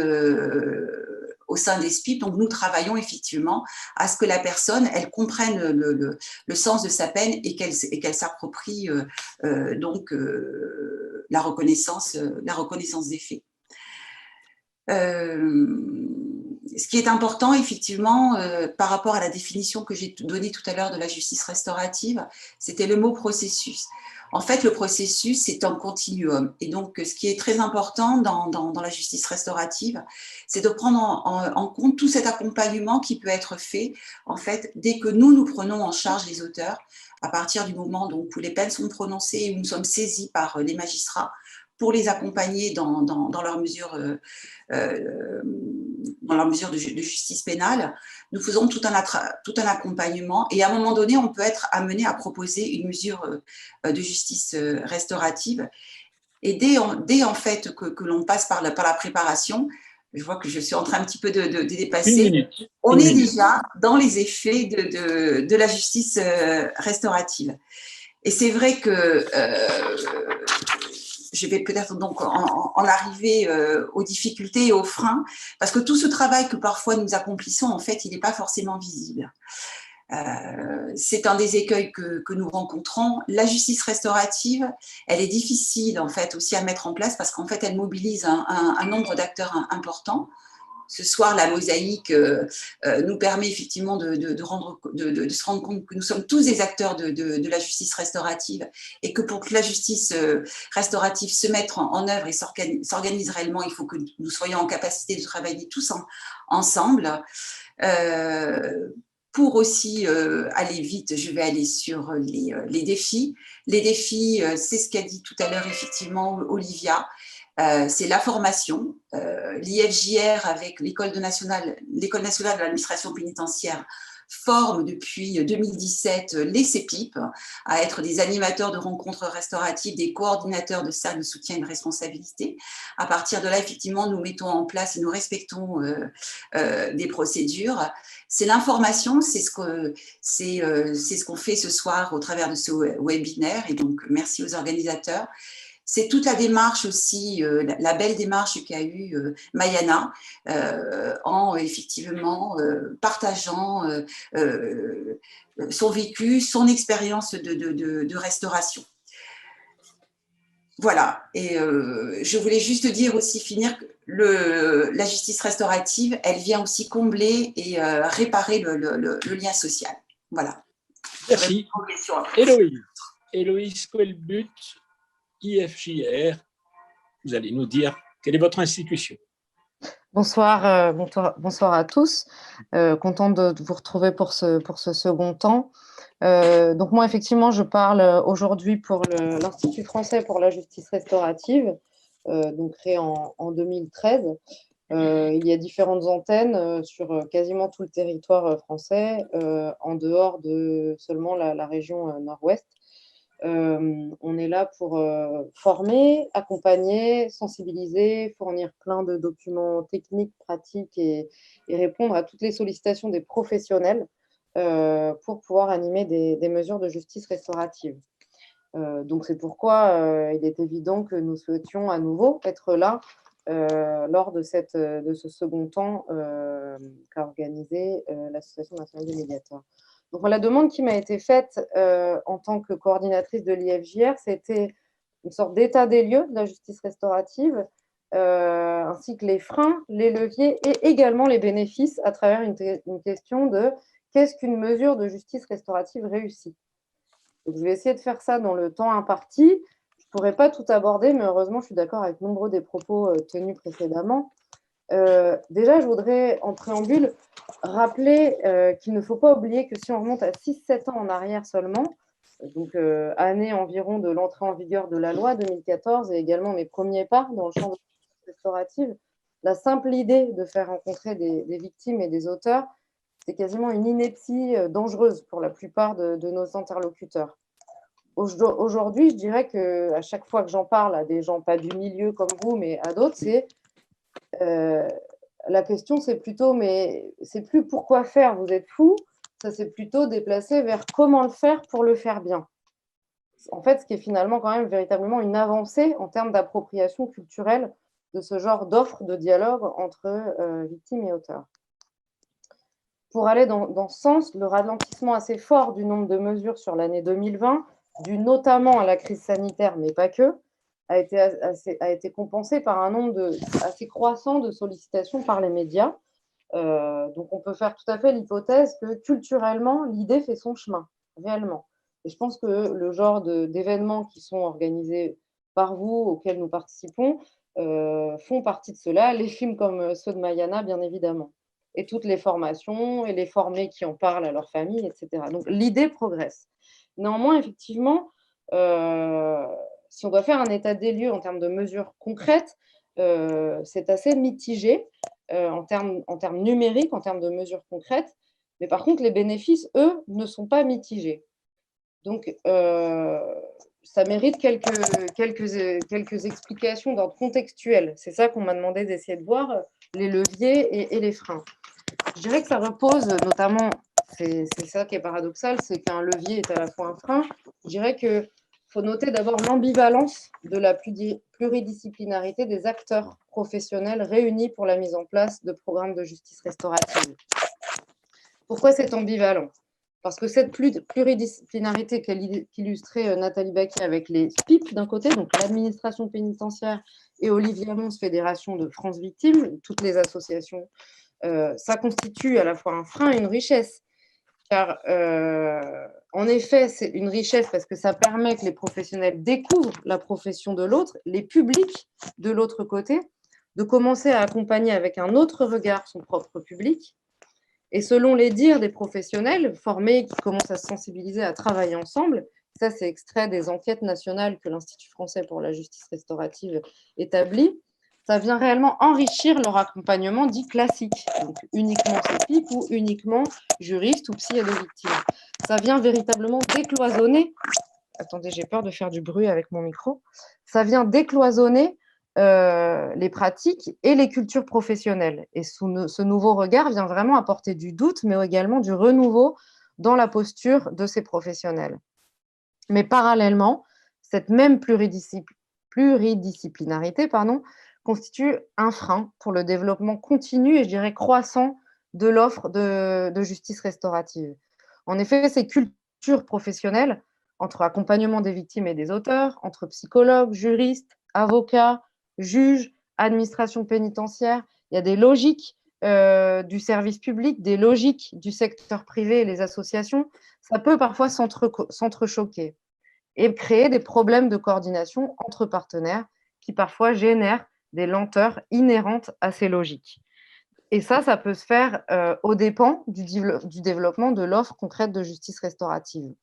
[SPEAKER 5] au sein des SPIP, donc nous travaillons effectivement à ce que la personne, elle comprenne le sens de sa peine et qu'elle s'approprie donc la reconnaissance des faits. Ce qui est important, effectivement, par rapport à la définition que j'ai donnée tout à l'heure de la justice restaurative, c'était le mot processus. En fait, le processus, c'est un continuum. Et donc, ce qui est très important dans la justice restaurative, c'est de prendre en compte tout cet accompagnement qui peut être fait, en fait, dès que nous prenons en charge les auteurs, à partir du moment donc, où les peines sont prononcées et où nous sommes saisis par les magistrats, pour les accompagner dans leur mesure de justice pénale. Nous faisons tout un accompagnement et à un moment donné, on peut être amené à proposer une mesure de justice restaurative. Et dès en fait que l'on passe par la préparation, je vois que je suis en train un petit peu de dépasser, on est déjà dans les effets de la justice restaurative. Et c'est vrai que je vais peut-être donc en arriver aux difficultés et aux freins, parce que tout ce travail que parfois nous accomplissons, en fait, il n'est pas forcément visible. C'est un des écueils que nous rencontrons. La justice restaurative, elle est difficile en fait aussi à mettre en place parce qu'en fait, elle mobilise un nombre d'acteurs importants. Ce soir, la mosaïque nous permet effectivement de se rendre compte que nous sommes tous des acteurs de la justice restaurative et que pour que la justice restaurative se mette en œuvre et s'organise réellement, il faut que nous soyons en capacité de travailler tous ensemble. Pour aussi aller vite, je vais aller sur les défis. Les défis, c'est ce qu'a dit tout à l'heure effectivement Olivia. C'est la formation. L'IFJR avec l'École nationale de l'administration pénitentiaire forme depuis 2017 les CEPIP à être des animateurs de rencontres restauratives, des coordinateurs de salles de soutien et de responsabilité. À partir de là, effectivement, nous mettons en place et nous respectons des procédures. C'est l'information, c'est ce qu'on fait ce soir au travers de ce webinaire et donc merci aux organisateurs. C'est toute la démarche aussi, la belle démarche qu'a eue Mayana en effectivement partageant son vécu, son expérience de restauration. Voilà, et je voulais juste dire aussi, finir, que la justice restaurative, elle vient aussi combler et réparer le lien social. Voilà.
[SPEAKER 1] Merci. Héloïse Coelbut, IFJR, vous allez nous dire quelle est votre institution.
[SPEAKER 6] Bonsoir, bonsoir à tous. Contente de vous retrouver pour ce second temps. Donc moi, effectivement, je parle aujourd'hui pour l'Institut français pour la justice restaurative, donc créé en 2013. Il y a différentes antennes sur quasiment tout le territoire français, en dehors de seulement la région nord-ouest. On est là pour former, accompagner, sensibiliser, fournir plein de documents techniques, pratiques et répondre à toutes les sollicitations des professionnels pour pouvoir animer des mesures de justice restaurative. Donc c'est pourquoi il est évident que nous souhaitions à nouveau être là lors de ce second temps qu'a organisé l'Association nationale des médiateurs. Donc, la demande qui m'a été faite en tant que coordinatrice de l'IFJR, c'était une sorte d'état des lieux de la justice restaurative, ainsi que les freins, les leviers et également les bénéfices à travers une question de qu'est-ce qu'une mesure de justice restaurative réussie. Donc, je vais essayer de faire ça dans le temps imparti. Je ne pourrais pas tout aborder, mais heureusement, je suis d'accord avec nombreux des propos tenus précédemment. Déjà, je voudrais, en préambule, rappeler qu'il ne faut pas oublier que si on remonte à 6-7 ans en arrière seulement, donc année environ de l'entrée en vigueur de la loi 2014 et également mes premiers pas dans le champ de la justice restaurative, la simple idée de faire rencontrer des victimes et des auteurs, c'est quasiment une ineptie dangereuse pour la plupart de nos interlocuteurs. Aujourd'hui, je dirais qu'à chaque fois que j'en parle à des gens pas du milieu comme vous, mais à d'autres, c'est la question, c'est plutôt, mais c'est plus pourquoi faire, vous êtes fous, ça c'est plutôt déplacé vers comment le faire pour le faire bien. En fait, ce qui est finalement quand même véritablement une avancée en termes d'appropriation culturelle de ce genre d'offre de dialogue entre victimes et auteurs. Pour aller dans ce sens, le ralentissement assez fort du nombre de mesures sur l'année 2020, dû notamment à la crise sanitaire, mais pas que, a été compensé par un nombre assez croissant de sollicitations par les médias. Donc, on peut faire tout à fait l'hypothèse que culturellement, l'idée fait son chemin, réellement. Et je pense que le genre d'événements qui sont organisés par vous, auxquels nous participons, font partie de cela. Les films comme ceux de Mayana, bien évidemment. Et toutes les formations et les formés qui en parlent à leur famille, etc. Donc, l'idée progresse. Néanmoins, effectivement, si on doit faire un état des lieux en termes de mesures concrètes, c'est assez mitigé en termes numériques, en termes de mesures concrètes. Mais par contre, les bénéfices, eux, ne sont pas mitigés. Donc, ça mérite quelques explications d'ordre contextuel. C'est ça qu'on m'a demandé d'essayer de voir, les leviers et les freins. Je dirais que ça repose notamment, c'est ça qui est paradoxal, c'est qu'un levier est à la fois un frein. Je dirais qu'il faut noter d'abord l'ambivalence de la pluridisciplinarité des acteurs professionnels réunis pour la mise en place de programmes de justice restaurative. Pourquoi c'est ambivalent? Parce que cette pluridisciplinarité qu'illustrait Nathalie Baquier avec les SPIP d'un côté, donc l'administration pénitentiaire, et Olivier Mons, Fédération de France Victimes, toutes les associations, ça constitue à la fois un frein et une richesse. Car en effet, c'est une richesse parce que ça permet que les professionnels découvrent la profession de l'autre, les publics de l'autre côté, de commencer à accompagner avec un autre regard son propre public. Et selon les dires des professionnels formés qui commencent à se sensibiliser, à travailler ensemble, ça c'est extrait des enquêtes nationales que l'Institut français pour la justice restaurative établit, ça vient réellement enrichir leur accompagnement dit classique, donc uniquement CPIP ou uniquement juriste ou psy et de victime. Ça vient véritablement décloisonner, attendez, j'ai peur de faire du bruit avec mon micro, ça vient décloisonner les pratiques et les cultures professionnelles. Et ce nouveau regard vient vraiment apporter du doute, mais également du renouveau dans la posture de ces professionnels. Mais parallèlement, cette même pluridisciplinarité constitue un frein pour le développement continu et je dirais croissant de l'offre de justice restaurative. En effet, ces cultures professionnelles, entre accompagnement des victimes et des auteurs, entre psychologues, juristes, avocats, juges, administration pénitentiaire, il y a des logiques du service public, des logiques du secteur privé et les associations, ça peut parfois s'entrechoquer et créer des problèmes de coordination entre partenaires qui parfois génèrent des lenteurs inhérentes à ces logiques. Et ça peut se faire aux dépens du développement de l'offre concrète de justice restaurative.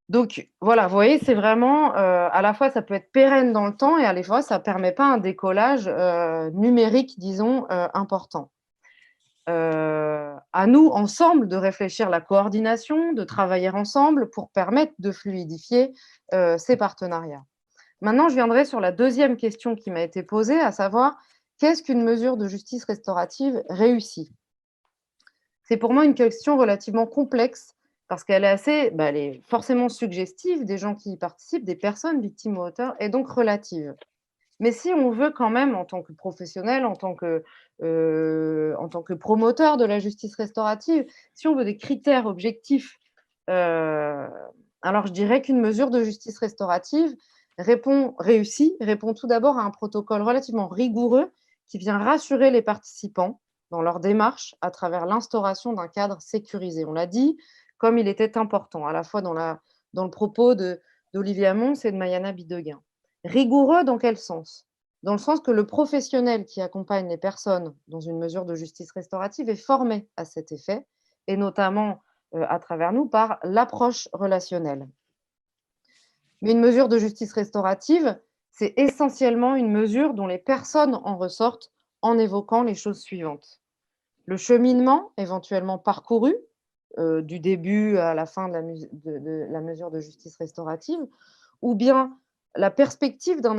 [SPEAKER 6] Donc, voilà, vous voyez, c'est vraiment, à la fois, ça peut être pérenne dans le temps et à la fois, ça ne permet pas un décollage numérique, disons, important. À nous, ensemble, de réfléchir la coordination, de travailler ensemble pour permettre de fluidifier ces partenariats. Maintenant, je viendrai sur la deuxième question qui m'a été posée, à savoir, qu'est-ce qu'une mesure de justice restaurative réussie? C'est pour moi une question relativement complexe parce qu'elle est elle est forcément suggestive des gens qui y participent, des personnes victimes ou auteurs, et donc relative. Mais si on veut quand même, en tant que professionnel, en tant que promoteur de la justice restaurative, si on veut des critères objectifs, alors je dirais qu'une mesure de justice restaurative répond tout d'abord à un protocole relativement rigoureux qui vient rassurer les participants dans leur démarche à travers l'instauration d'un cadre sécurisé. On l'a dit, comme il était important, à la fois dans le propos d'Olivier Mons et de Maïana Bideguin. Rigoureux dans quel sens? Dans le sens que le professionnel qui accompagne les personnes dans une mesure de justice restaurative est formé à cet effet, et notamment à travers nous par l'approche relationnelle. Mais une mesure de justice restaurative, c'est essentiellement une mesure dont les personnes en ressortent en évoquant les choses suivantes. Le cheminement éventuellement parcouru, du début à la fin de la mesure de justice restaurative, ou bien la perspective d'un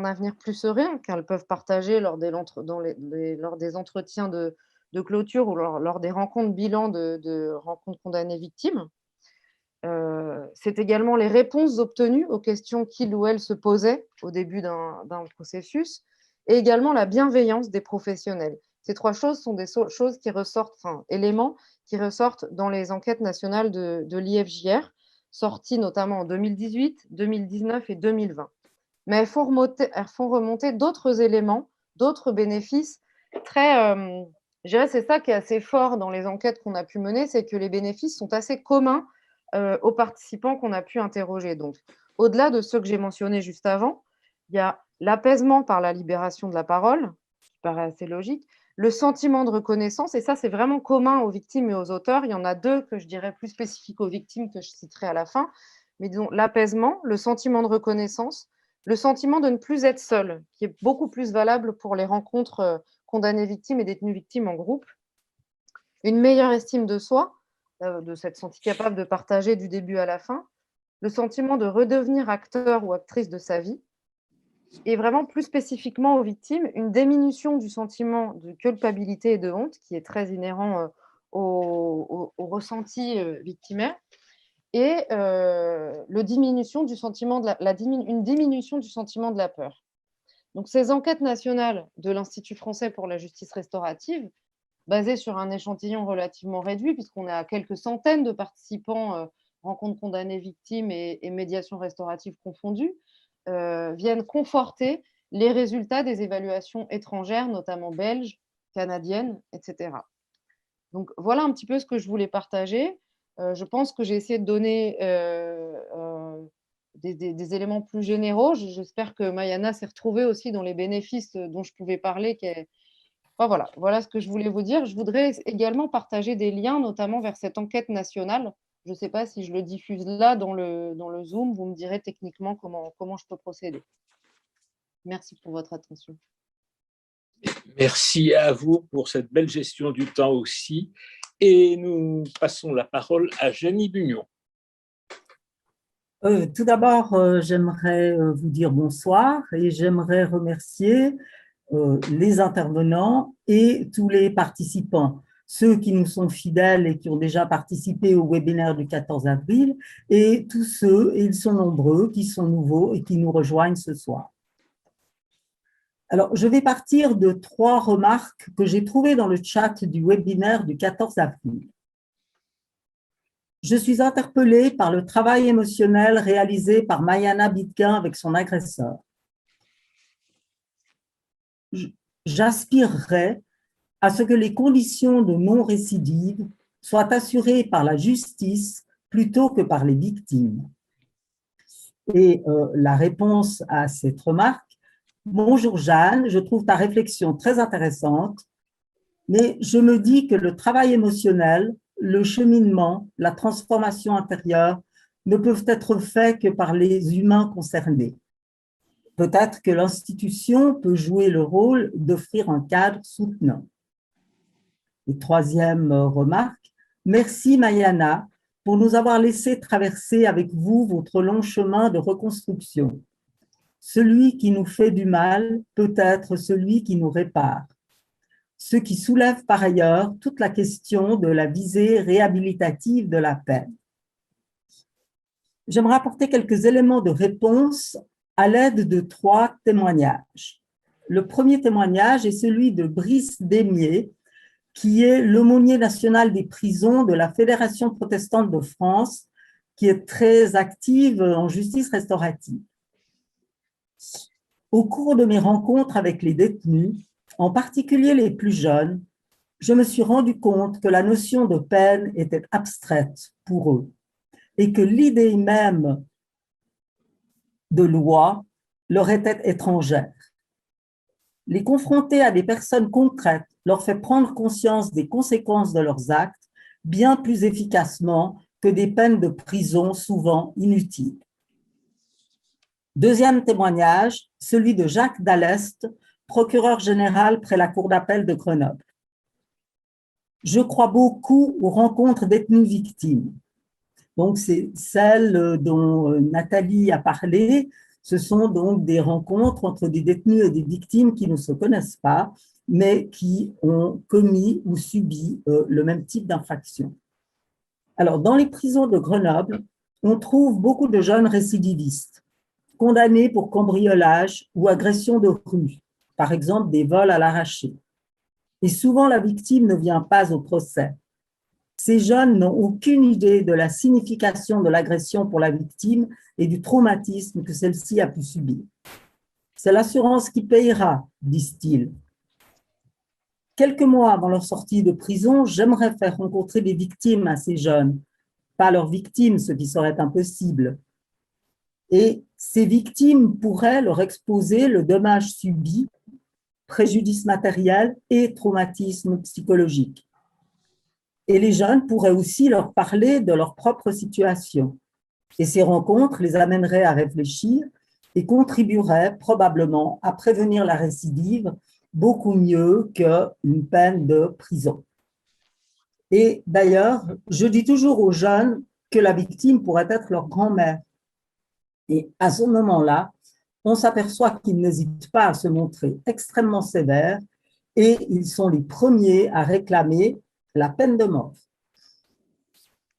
[SPEAKER 6] avenir plus serein qu'elles peuvent partager lors des entretiens de clôture ou lors des rencontres bilan de rencontres condamnées victimes. C'est également les réponses obtenues aux questions qu'il ou elle se posait au début d'un processus, et également la bienveillance des professionnels. Ces trois choses sont des choses qui ressortent, éléments qui ressortent dans les enquêtes nationales de l'IFJR, sorties notamment en 2018, 2019 et 2020. Mais elles font remonter d'autres éléments, d'autres bénéfices très... je dirais c'est ça qui est assez fort dans les enquêtes qu'on a pu mener, c'est que les bénéfices sont assez communs aux participants qu'on a pu interroger. Donc, au-delà de ceux que j'ai mentionnés juste avant, il y a l'apaisement par la libération de la parole, qui paraît assez logique, le sentiment de reconnaissance, et ça, c'est vraiment commun aux victimes et aux auteurs. Il y en a deux que je dirais plus spécifiques aux victimes que je citerai à la fin, mais disons l'apaisement, le sentiment de reconnaissance, le sentiment de ne plus être seul, qui est beaucoup plus valable pour les rencontres condamnées victimes et détenues victimes en groupe, une meilleure estime de soi, de s'être senti capable de partager du début à la fin, le sentiment de redevenir acteur ou actrice de sa vie, et vraiment plus spécifiquement aux victimes, une diminution du sentiment de culpabilité et de honte, qui est très inhérent au ressenti victimaire, et une diminution du sentiment de la peur. Donc, ces enquêtes nationales de l'Institut français pour la justice restaurative, basées sur un échantillon relativement réduit, puisqu'on est à quelques centaines de participants, rencontres condamnées victimes et médiation restaurative confondues, viennent conforter les résultats des évaluations étrangères, notamment belges, canadiennes, etc. Donc, voilà un petit peu ce que je voulais partager. Je pense que j'ai essayé de donner des éléments plus généraux. J'espère que Maïana s'est retrouvée aussi dans les bénéfices dont je pouvais parler. Enfin, voilà ce que je voulais vous dire. Je voudrais également partager des liens, notamment vers cette enquête nationale. Je ne sais pas si je le diffuse là dans le Zoom. Vous me direz techniquement comment je peux procéder. Merci pour votre attention.
[SPEAKER 1] Merci à vous pour cette belle gestion du temps aussi. Et nous passons la parole à Jenny Bugnon.
[SPEAKER 7] Tout d'abord, j'aimerais vous dire bonsoir et j'aimerais remercier les intervenants et tous les participants, ceux qui nous sont fidèles et qui ont déjà participé au webinaire du 14 avril et tous ceux, et ils sont nombreux, qui sont nouveaux et qui nous rejoignent ce soir. Alors, je vais partir de 3 remarques que j'ai trouvées dans le chat du webinaire du 14 avril. Je suis interpellée par le travail émotionnel réalisé par Maïana Bitquin avec son agresseur. J'aspirerais à ce que les conditions de non-récidive soient assurées par la justice plutôt que par les victimes. Et la réponse à cette remarque: bonjour Jeanne, je trouve ta réflexion très intéressante, mais je me dis que le travail émotionnel, le cheminement, la transformation intérieure ne peuvent être faits que par les humains concernés. Peut-être que l'institution peut jouer le rôle d'offrir un cadre soutenant. Et 3e remarque, merci Maïana pour nous avoir laissé traverser avec vous votre long chemin de reconstruction. Celui qui nous fait du mal peut être celui qui nous répare. Ce qui soulève par ailleurs toute la question de la visée réhabilitative de la peine. J'aimerais apporter quelques éléments de réponse à l'aide de 3 témoignages. Le premier témoignage est celui de Brice Démier, qui est l'aumônier national des prisons de la Fédération protestante de France, qui est très active en justice restaurative. Au cours de mes rencontres avec les détenus, en particulier les plus jeunes, je me suis rendu compte que la notion de peine était abstraite pour eux et que l'idée même de loi leur était étrangère. Les confronter à des personnes concrètes leur fait prendre conscience des conséquences de leurs actes bien plus efficacement que des peines de prison souvent inutiles. Deuxième témoignage, celui de Jacques Dallest, procureur général près la Cour d'appel de Grenoble. Je crois beaucoup aux rencontres détenues victimes. Donc, c'est celles dont Nathalie a parlé. Ce sont donc des rencontres entre des détenus et des victimes qui ne se connaissent pas, mais qui ont commis ou subi le même type d'infraction. Alors, dans les prisons de Grenoble, on trouve beaucoup de jeunes récidivistes, condamnés pour cambriolage ou agression de rue, par exemple des vols à l'arraché. Et souvent, la victime ne vient pas au procès. Ces jeunes n'ont aucune idée de la signification de l'agression pour la victime et du traumatisme que celle-ci a pu subir. C'est l'assurance qui payera, disent-ils. Quelques mois avant leur sortie de prison, j'aimerais faire rencontrer des victimes à ces jeunes, pas leurs victimes, ce qui serait impossible. Et ces victimes pourraient leur exposer le dommage subi, préjudice matériel et traumatisme psychologique. Et les jeunes pourraient aussi leur parler de leur propre situation. Et ces rencontres les amèneraient à réfléchir et contribueraient probablement à prévenir la récidive beaucoup mieux qu'une peine de prison. Et d'ailleurs, je dis toujours aux jeunes que la victime pourrait être leur grand-mère. Et à ce moment-là, on s'aperçoit qu'ils n'hésitent pas à se montrer extrêmement sévères et ils sont les premiers à réclamer la peine de mort.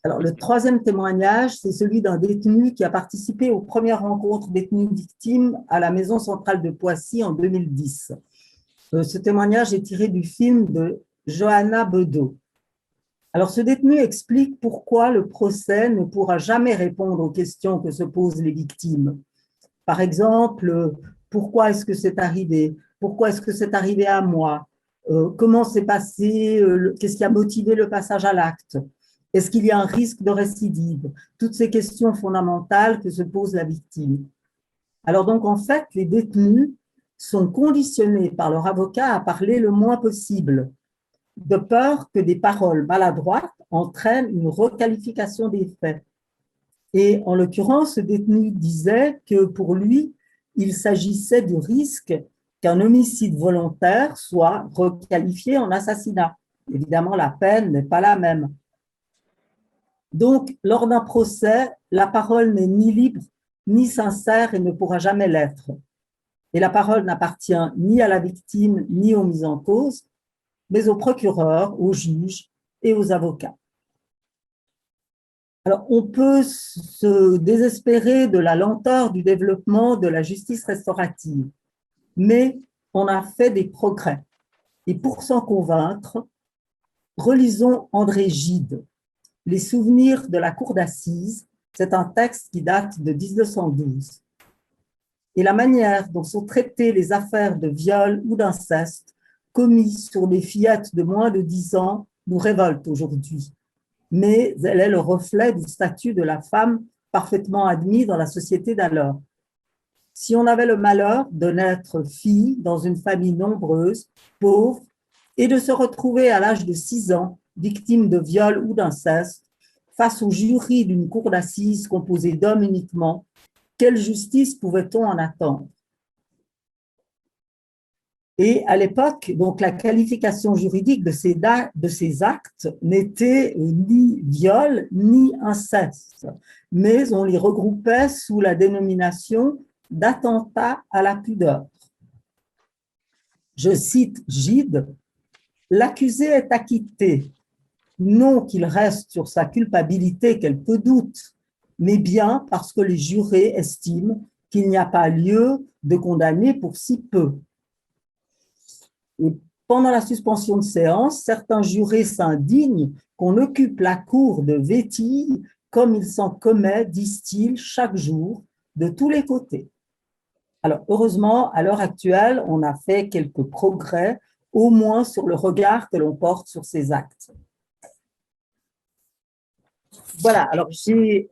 [SPEAKER 7] Alors, le troisième témoignage, c'est celui d'un détenu qui a participé aux premières rencontres détenus-victimes à la Maison centrale de Poissy en 2010. Ce témoignage est tiré du film de Johanna Bedeau. Alors, ce détenu explique pourquoi le procès ne pourra jamais répondre aux questions que se posent les victimes. Par exemple, pourquoi est-ce que c'est arrivé? Pourquoi est-ce que c'est arrivé à moi? Comment s'est passé? Qu'est-ce qui a motivé le passage à l'acte? Est-ce qu'il y a un risque de récidive? Toutes ces questions fondamentales que se pose la victime. Alors donc, en fait, les détenus sont conditionnés par leur avocat à parler le moins possible, de peur que des paroles maladroites entraînent une requalification des faits. Et en l'occurrence, ce détenu disait que pour lui, il s'agissait du risque qu'un homicide volontaire soit requalifié en assassinat. Évidemment, la peine n'est pas la même. Donc, lors d'un procès, la parole n'est ni libre, ni sincère et ne pourra jamais l'être. Et la parole n'appartient ni à la victime, ni aux mis en cause, mais aux procureurs, aux juges et aux avocats. Alors, on peut se désespérer de la lenteur du développement de la justice restaurative, mais on a fait des progrès. Et pour s'en convaincre, relisons André Gide. Les souvenirs de la cour d'assises, c'est un texte qui date de 1912. Et la manière dont sont traitées les affaires de viol ou d'inceste commises sur des fillettes de moins de 10 ans nous révolte aujourd'hui. Mais elle est le reflet du statut de la femme parfaitement admis dans la société d'alors. Si on avait le malheur de naître fille dans une famille nombreuse, pauvre, et de se retrouver à l'âge de 6 ans victime de viol ou d'inceste, face au jury d'une cour d'assises composée d'hommes uniquement, quelle justice pouvait-on en attendre? Et à l'époque, donc, la qualification juridique de ces actes n'était ni viol ni inceste, mais on les regroupait sous la dénomination d'attentat à la pudeur. Je cite Gide, « L'accusé est acquitté, non qu'il reste sur sa culpabilité quelque doute, mais bien parce que les jurés estiment qu'il n'y a pas lieu de condamner pour si peu. » Et pendant la suspension de séance, certains jurés s'indignent qu'on occupe la cour de vétilles comme il s'en commet, disent-ils, chaque jour, de tous les côtés. Alors, heureusement, à l'heure actuelle, on a fait quelques progrès, au moins sur le regard que l'on porte sur ces actes. Voilà, alors j'ai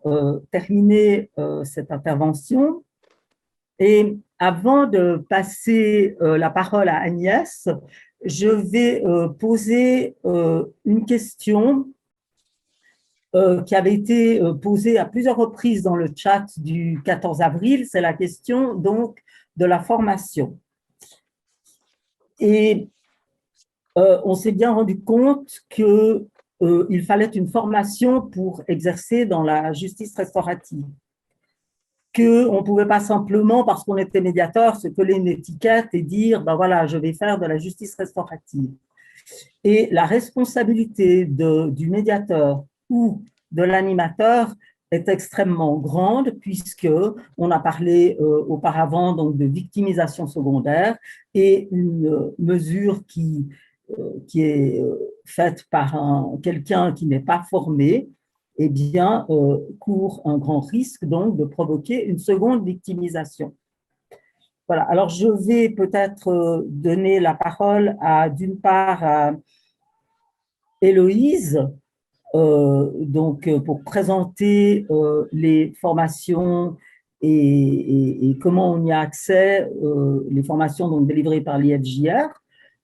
[SPEAKER 7] terminé cette intervention et avant de passer la parole à Agnès, je vais poser une question qui avait été posée à plusieurs reprises dans le chat du 14 avril, c'est la question donc de la formation. Et on s'est bien rendu compte que il fallait une formation pour exercer dans la justice restaurative, qu'on ne pouvait pas simplement, parce qu'on était médiateur, se coller une étiquette et dire ben voilà, je vais faire de la justice restaurative. Et la responsabilité du médiateur ou de l'animateur est extrêmement grande, puisqu'on a parlé auparavant donc, de victimisation secondaire et une mesure qui est faite par quelqu'un qui n'est pas formé, eh bien, court un grand risque donc de provoquer une seconde victimisation. Voilà, alors je vais peut-être donner la parole d'une part à Héloïse, donc pour présenter les formations et comment on y a accès, les formations donc délivrées par l'IFJR.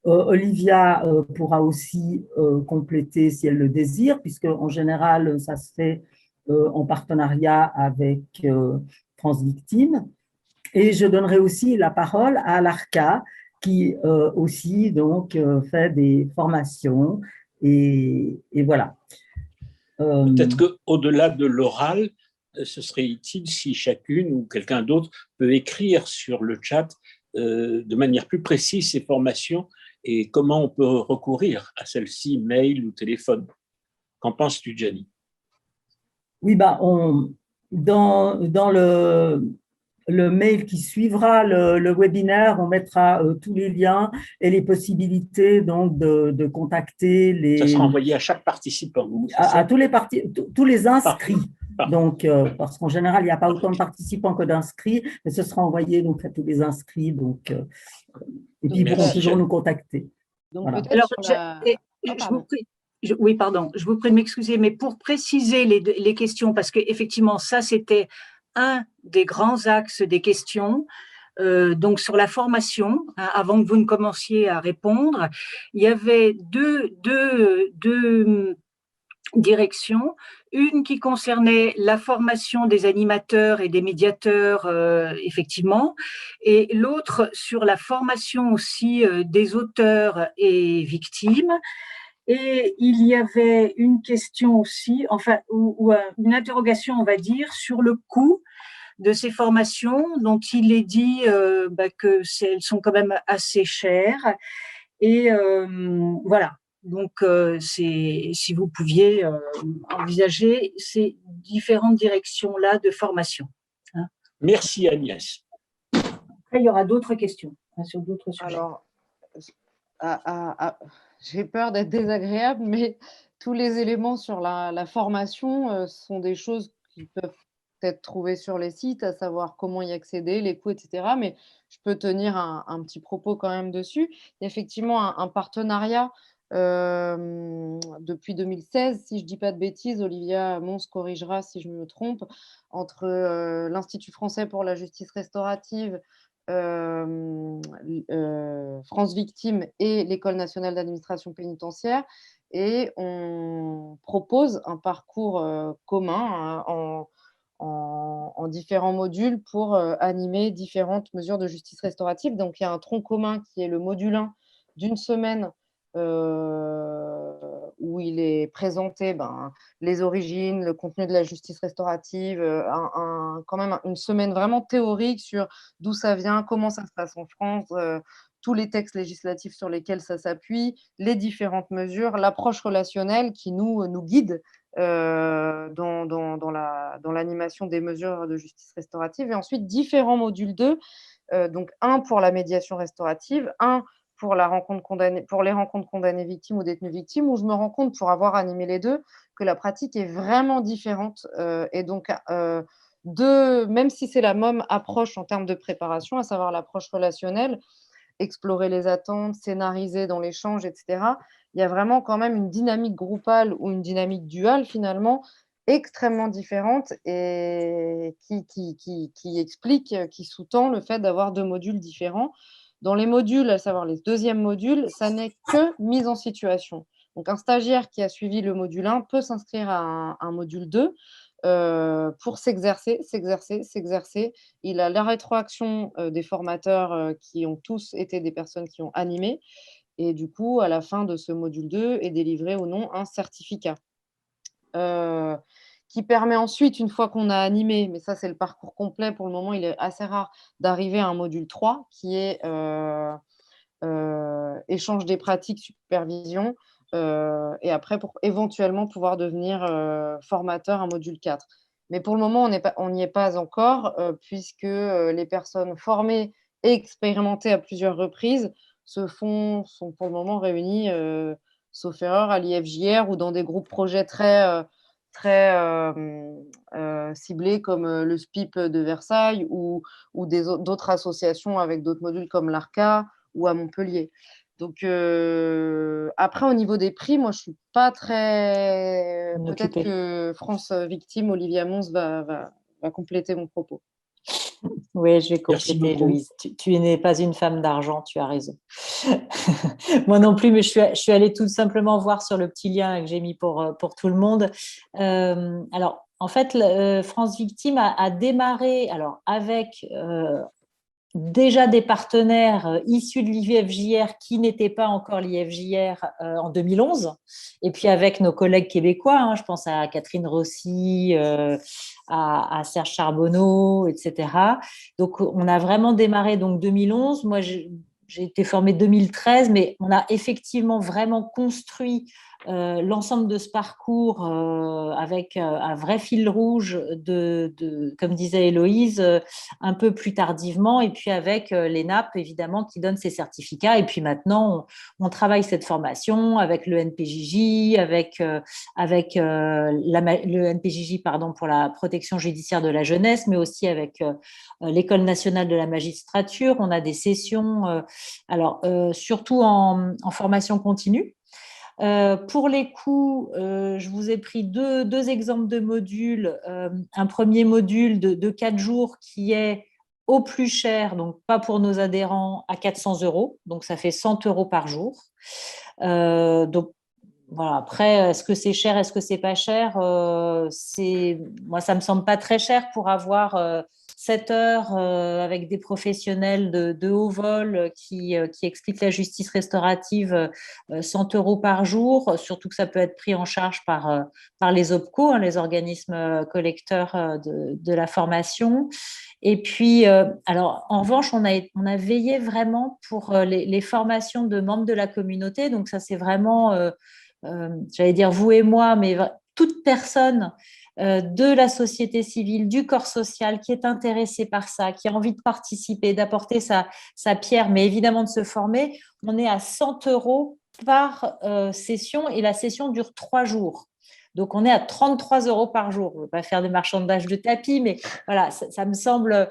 [SPEAKER 7] Olivia pourra aussi compléter si elle le désire, puisque en général, ça se fait en partenariat avec France Victimes. Et je donnerai aussi la parole à l'ARCA, qui aussi donc, fait des formations. Et voilà.
[SPEAKER 1] Peut-être qu'au-delà de l'oral, ce serait utile si chacune ou quelqu'un d'autre peut écrire sur le chat de manière plus précise ces formations et comment on peut recourir à celles-ci, mail ou téléphone. Qu'en penses-tu, Gianni?
[SPEAKER 7] Oui, dans le mail qui suivra le webinaire, on mettra tous les liens et les possibilités donc de contacter
[SPEAKER 1] Ça sera envoyé à chaque participant.
[SPEAKER 7] à tous les inscrits.
[SPEAKER 1] Parfait.
[SPEAKER 7] Donc, parce qu'en général, il n'y a pas autant de participants que d'inscrits, mais ce sera envoyé donc à tous les inscrits. Donc, et puis, ils pourront toujours nous contacter.
[SPEAKER 6] Donc,
[SPEAKER 7] voilà.
[SPEAKER 6] peut-être sur
[SPEAKER 8] oui, pardon, je vous prie de m'excuser, mais pour préciser les questions, parce qu'effectivement, ça, c'était un des grands axes des questions. Donc, sur la formation, hein, avant que vous ne commenciez à répondre, il y avait deux directions. Une qui concernait la formation des animateurs et des médiateurs, effectivement, et l'autre sur la formation aussi des auteurs et victimes. Et il y avait une question aussi, enfin, ou une interrogation, on va dire, sur le coût de ces formations, dont il est dit qu'elles sont quand même assez chères. Et voilà. Donc, si vous pouviez envisager ces différentes directions-là de formation. Hein.
[SPEAKER 1] Merci Agnès.
[SPEAKER 8] Après, il y aura d'autres questions sur d'autres sujets.
[SPEAKER 6] Alors, j'ai peur d'être désagréable, mais tous les éléments sur la formation sont des choses qui peuvent être trouvées sur les sites, à savoir comment y accéder, les coûts, etc. Mais je peux tenir un petit propos quand même dessus. Il y a effectivement un partenariat depuis 2016, si je ne dis pas de bêtises, Olivia Mons corrigera si je me trompe, entre l'Institut français pour la justice restaurative, France Victimes et l'École nationale d'administration pénitentiaire, et on propose un parcours commun en différents modules pour animer différentes mesures de justice restaurative. Donc il y a un tronc commun qui est le module 1 d'une semaine où il est présenté les origines, le contenu de la justice restaurative, quand même une semaine vraiment théorique sur d'où ça vient, comment ça se passe en France, tous les textes législatifs sur lesquels ça s'appuie, les différentes mesures, l'approche relationnelle qui nous guide dans l'animation des mesures de justice restaurative. Et ensuite, différents modules 2, donc un pour la médiation restaurative, un pour les rencontres condamnées victimes ou détenues victimes, où je me rends compte, pour avoir animé les deux, que la pratique est vraiment différente. Et donc, même si c'est la même approche en termes de préparation, à savoir l'approche relationnelle, explorer les attentes, scénariser dans l'échange, etc., il y a vraiment quand même une dynamique groupale ou une dynamique duale, finalement, extrêmement différente et qui explique, qui sous-tend le fait d'avoir deux modules différents. Dans les modules, à savoir les deuxièmes modules, ça n'est que mise en situation. Donc, un stagiaire qui a suivi le module 1 peut s'inscrire à un module 2 pour s'exercer. Il a la rétroaction des formateurs qui ont tous été des personnes qui ont animé. Et du coup, à la fin de ce module 2, est délivré ou non un certificat qui permet ensuite, une fois qu'on a animé, mais ça c'est le parcours complet, pour le moment il est assez rare, d'arriver à un module 3 qui est échange des pratiques, supervision, et après pour éventuellement pouvoir devenir formateur, un module 4. Mais pour le moment, on n'y est pas encore, puisque les personnes formées et expérimentées à plusieurs reprises sont pour le moment réunies, sauf erreur, à l'IFJR ou dans des groupes projets très ciblés comme le SPIP de Versailles ou d'autres associations avec d'autres modules comme l'ARCA ou à Montpellier. Donc, après, au niveau des prix, moi, je ne suis pas très… Peut-être que France Victime, Olivia Mons va compléter mon propos.
[SPEAKER 4] Oui, je vais compléter, Louise. Tu n'es pas une femme d'argent, tu as raison. Moi non plus, mais je suis allée tout simplement voir sur le petit lien que j'ai mis pour tout le monde. Alors, en fait, France Victime a démarré avec déjà des partenaires issus de l'IFJR qui n'étaient pas encore l'IFJR en 2011, et puis avec nos collègues québécois, hein, je pense à Catherine Rossi, à Serge Charbonneau, etc. Donc, on a vraiment démarré donc 2011. Moi, j'ai été formée 2013, mais on a effectivement vraiment construit l'ensemble de ce parcours avec un vrai fil rouge comme disait Héloïse, un peu plus tardivement, et puis avec l'ENAP, évidemment, qui donne ses certificats. Et puis maintenant, on travaille cette formation avec le NPJJ, avec le NPJJ pardon, pour la protection judiciaire de la jeunesse, mais aussi avec l'École nationale de la magistrature. On a des sessions, surtout en formation continue. Pour les coûts, je vous ai pris deux exemples de modules. Un premier module de 4 jours qui est au plus cher, donc pas pour nos adhérents, à 400 €. Donc, ça fait 100 € par jour. Donc, voilà. Après, est-ce que c'est cher, est-ce que c'est pas cher? Moi, ça me semble pas très cher pour avoir 7 heures avec des professionnels de haut vol qui expliquent la justice restaurative, 100 € par jour, surtout que ça peut être pris en charge par les OPCO, hein, les organismes collecteurs de la formation. Et puis, alors, en revanche, on a veillé vraiment pour les formations de membres de la communauté. Donc, ça, c'est vraiment, j'allais dire vous et moi, mais toute personne de la société civile, du corps social, qui est intéressée par ça, qui a envie de participer, d'apporter sa pierre, mais évidemment de se former. On est à 100 € par session, et la session dure 3 jours. Donc, on est à 33 € par jour. Je ne veux pas faire des marchandages de tapis, mais voilà, ça me semble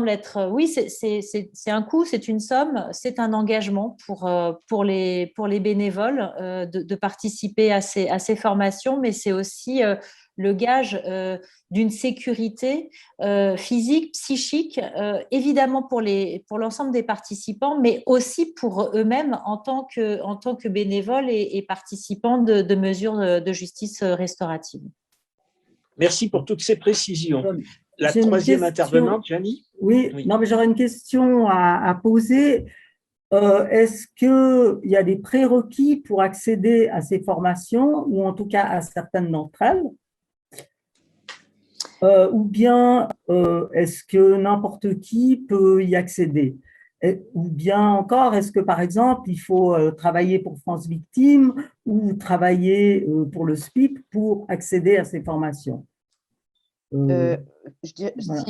[SPEAKER 4] être… Oui, c'est un coût, c'est une somme, c'est un engagement pour les bénévoles de participer à ces formations, mais c'est aussi le gage d'une sécurité physique, psychique, évidemment pour l'ensemble des participants, mais aussi pour eux-mêmes en tant que bénévoles et participants de mesures de justice restaurative.
[SPEAKER 1] Merci pour toutes ces précisions. La
[SPEAKER 7] J'ai une
[SPEAKER 1] troisième
[SPEAKER 7] question.
[SPEAKER 1] intervenante, Janie?
[SPEAKER 7] Oui, non, mais j'aurais une question à poser. Est-ce qu'il y a des prérequis pour accéder à ces formations, ou en tout cas à certaines d'entre elles? Ou bien est-ce que n'importe qui peut y accéder? Ou bien encore, est-ce que par exemple, il faut travailler pour France Victime ou travailler pour le SPIP pour accéder à ces formations?
[SPEAKER 6] Je dirais,
[SPEAKER 7] Voilà.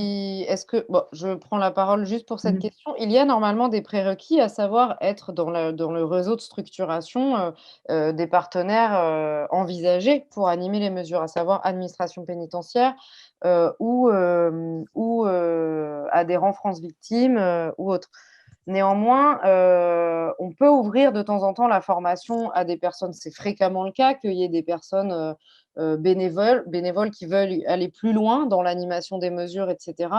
[SPEAKER 6] je prends la parole juste pour cette question. Il y a normalement des prérequis, à savoir être dans le réseau de structuration des partenaires envisagés pour animer les mesures, à savoir administration pénitentiaire ou adhérents France Victime ou autres. Néanmoins, on peut ouvrir de temps en temps la formation à des personnes, c'est fréquemment le cas, qu'il y ait des personnes bénévoles qui veulent aller plus loin dans l'animation des mesures, etc.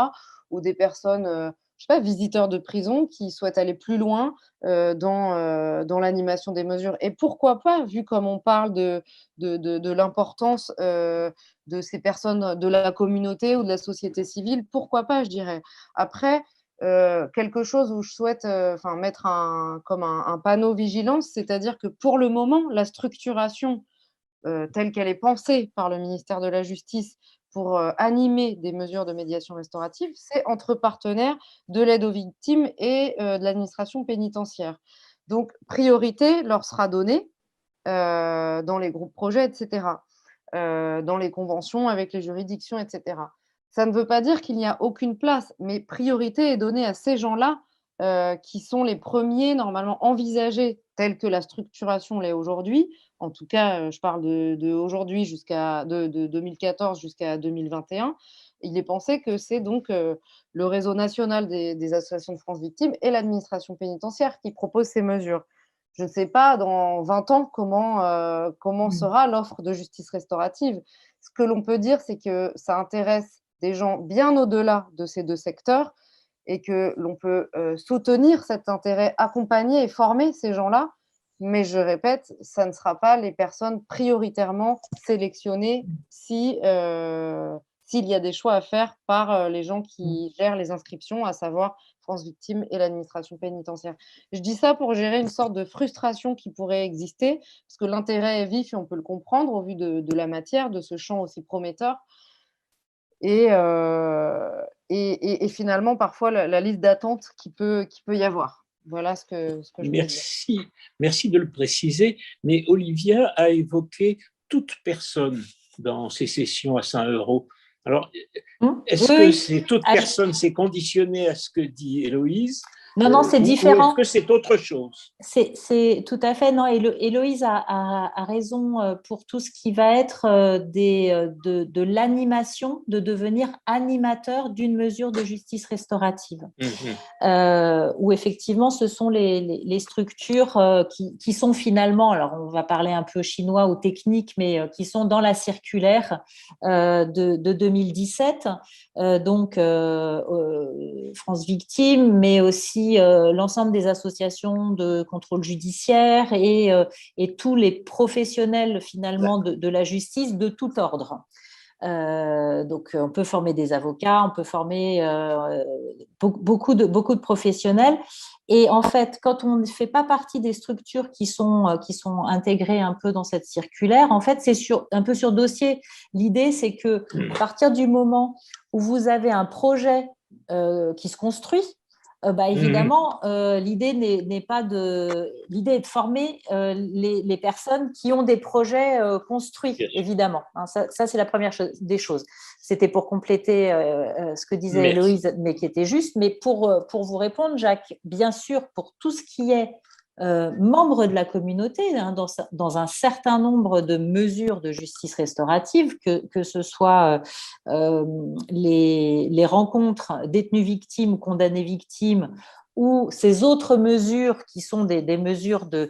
[SPEAKER 6] Ou des personnes, je sais pas, visiteurs de prison qui souhaitent aller plus loin dans l'animation des mesures. Et pourquoi pas, vu comme on parle de l'importance de ces personnes de la communauté ou de la société civile, pourquoi pas, je dirais. Après, quelque chose où je souhaite mettre comme un panneau vigilance, c'est-à-dire que pour le moment, la structuration telle qu'elle est pensée par le ministère de la Justice pour animer des mesures de médiation restaurative, c'est entre partenaires de l'aide aux victimes et de l'administration pénitentiaire. Donc, priorité leur sera donnée dans les groupes projets, etc., dans les conventions avec les juridictions, etc. Ça ne veut pas dire qu'il n'y a aucune place, mais priorité est donnée à ces gens-là qui sont les premiers normalement envisagés tels que la structuration l'est aujourd'hui. En tout cas, je parle de aujourd'hui de 2014 jusqu'à 2021. Il est pensé que c'est donc le réseau national des associations de France Victimes et l'administration pénitentiaire qui proposent ces mesures. Je ne sais pas dans 20 ans comment sera l'offre de justice restaurative. Ce que l'on peut dire, c'est que ça intéresse des gens bien au-delà de ces deux secteurs et que l'on peut soutenir cet intérêt, accompagner et former ces gens-là. Mais je répète, ça ne sera pas les personnes prioritairement sélectionnées si s'il y a des choix à faire par les gens qui gèrent les inscriptions, à savoir France Victimes et l'administration pénitentiaire. Je dis ça pour gérer une sorte de frustration qui pourrait exister, parce que l'intérêt est vif et on peut le comprendre au vu de la matière, de ce champ aussi prometteur. Et finalement, parfois, la liste d'attente qui peut y avoir. Voilà ce que je voulais dire.
[SPEAKER 1] Merci de le préciser, mais Olivia a évoqué toute personne dans ces sessions à 100 €. Alors, est-ce que c'est toute personne, c'est conditionné à ce que dit Héloïse?
[SPEAKER 4] Non, c'est différent.
[SPEAKER 1] Ou est-ce que c'est autre chose?
[SPEAKER 4] C'est tout à fait, non, Héloïse a raison pour tout ce qui va être de l'animation, de devenir animateur d'une mesure de justice restaurative. Où effectivement, ce sont les structures qui sont finalement, alors on va parler un peu chinois ou technique, mais qui sont dans la circulaire de 2017, donc France Victimes, mais aussi l'ensemble des associations de contrôle judiciaire et tous les professionnels finalement de la justice de tout ordre. Donc, on peut former des avocats, on peut former beaucoup de professionnels. Et en fait, quand on ne fait pas partie des structures qui sont intégrées un peu dans cette circulaire, en fait, c'est un peu sur dossier. L'idée, c'est que à partir du moment où vous avez un projet qui se construit, évidemment, l'idée n'est pas l'idée est de former les personnes qui ont des projets construits, évidemment. Hein, ça c'est la première des choses. C'était pour compléter ce que disait Héloïse, mais qui était juste. Mais pour vous répondre, Jacques, bien sûr, pour tout ce qui est membres de la communauté, hein, dans un certain nombre de mesures de justice restaurative, que ce soit les rencontres détenues victimes, condamnées victimes, ou ces autres mesures qui sont des mesures de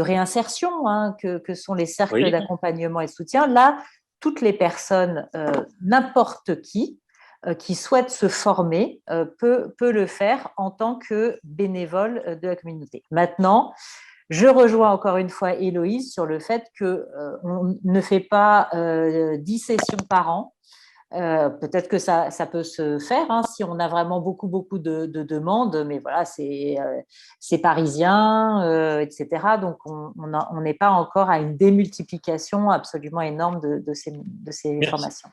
[SPEAKER 4] réinsertion, hein, que sont les cercles d'accompagnement et de soutien, là, toutes les personnes, n'importe qui souhaite se former peut le faire en tant que bénévole de la communauté. Maintenant, je rejoins encore une fois Héloïse sur le fait qu'on ne fait pas 10 sessions par an. Peut-être que ça peut se faire hein, si on a vraiment beaucoup de demandes, mais voilà, c'est parisien, etc. Donc, on n'est pas encore à une démultiplication absolument énorme de ces formations.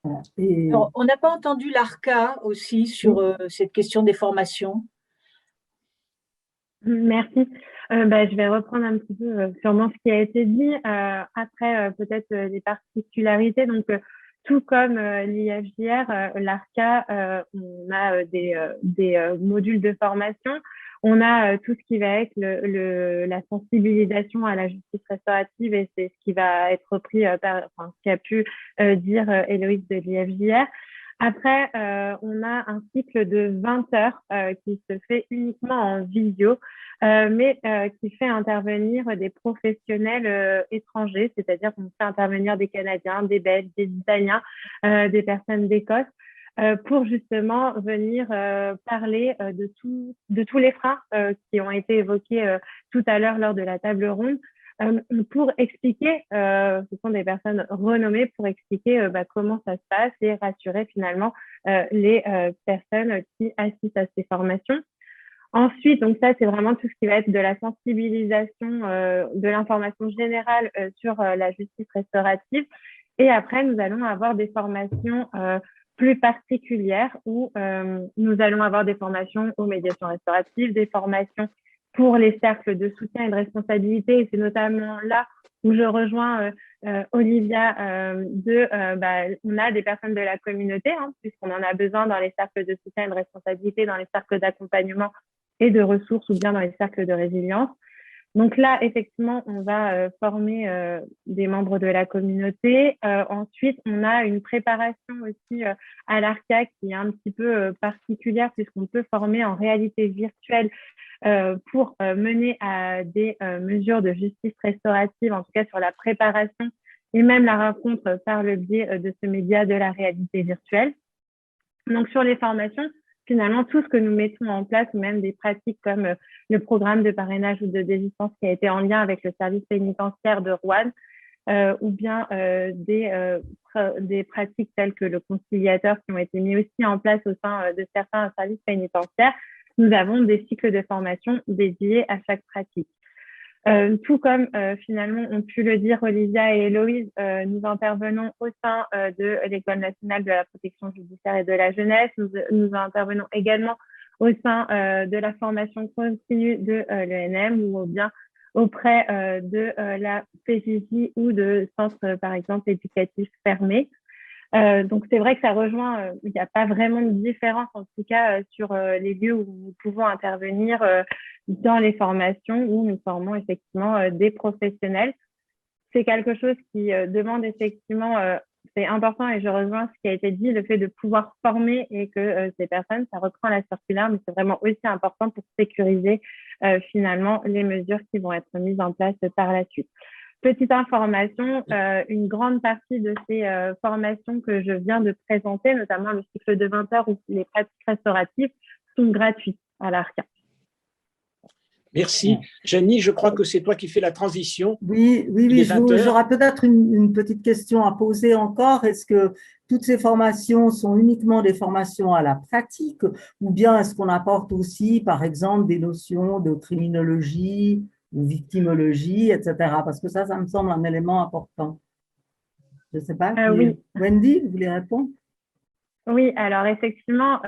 [SPEAKER 8] Alors, on n'a pas entendu l'ARCA aussi sur cette question des formations.
[SPEAKER 2] Merci. Je vais reprendre un petit peu sûrement ce qui a été dit. Après, peut-être les particularités. Donc, tout comme l'IFJR, l'ARCA, on a des modules de formation. On a tout ce qui va être la sensibilisation à la justice restaurative et c'est ce qui va être repris ce qu'a pu dire Héloïse de l'IFJR. Après, on a un cycle de 20 heures qui se fait uniquement en visio, mais qui fait intervenir des professionnels étrangers, c'est-à-dire qu'on fait intervenir des Canadiens, des Belges, des Italiens, des personnes d'Écosse, pour justement venir parler de tous les freins qui ont été évoqués tout à l'heure lors de la table ronde, pour expliquer, ce sont des personnes renommées pour expliquer comment ça se passe et rassurer finalement les personnes qui assistent à ces formations. Ensuite, donc ça, c'est vraiment tout ce qui va être de la sensibilisation, de l'information générale sur la justice restaurative. Et après, nous allons avoir des formations plus particulières où nous allons avoir des formations aux médiations restauratives, des formations pour les cercles de soutien et de responsabilité. Et c'est notamment là où je rejoins Olivia on a des personnes de la communauté, hein, puisqu'on en a besoin dans les cercles de soutien et de responsabilité, dans les cercles d'accompagnement et de ressources ou bien dans les cercles de résilience. Donc là, effectivement, on va former des membres de la communauté. Ensuite, on a une préparation aussi à l'ARCA qui est un petit peu particulière puisqu'on peut former en réalité virtuelle pour mener à des mesures de justice restaurative, en tout cas sur la préparation et même la rencontre par le biais de ce média de la réalité virtuelle. Donc sur les formations, finalement, tout ce que nous mettons en place, ou même des pratiques comme le programme de parrainage ou de désistance qui a été en lien avec le service pénitentiaire de Roanne, ou bien des pratiques telles que le conciliateur qui ont été mis aussi en place au sein de certains services pénitentiaires, nous avons des cycles de formation dédiés à chaque pratique. Tout comme finalement ont pu le dire Olivia et Héloïse, nous intervenons au sein de l'École nationale de la protection judiciaire et de la jeunesse. Nous intervenons également au sein de la formation continue de l'ENM ou bien auprès de la PJJ ou de centres, par exemple, éducatifs fermés. Donc, c'est vrai que ça rejoint, il n'y a pas vraiment de différence, en tout cas, sur les lieux où nous pouvons intervenir dans les formations où nous formons effectivement des professionnels. C'est quelque chose qui demande effectivement, c'est important et je rejoins ce qui a été dit, le fait de pouvoir former et que ces personnes, ça reprend la circulaire, mais c'est vraiment aussi important pour sécuriser finalement les mesures qui vont être mises en place par la suite. Petite information, une grande partie de ces formations que je viens de présenter, notamment le cycle de 20 heures ou les pratiques restauratives, sont gratuites à l'ARCA.
[SPEAKER 1] Merci. Janie, je crois que c'est toi qui fais la transition.
[SPEAKER 7] Oui, j'aurais peut-être une petite question à poser encore. Est-ce que toutes ces formations sont uniquement des formations à la pratique ou bien est-ce qu'on apporte aussi, par exemple, des notions de criminologie ou victimologie, etc. Parce que ça me semble un élément important. Je ne sais pas.
[SPEAKER 2] Oui.
[SPEAKER 7] Wendy, vous voulez répondre?
[SPEAKER 2] Oui, alors effectivement,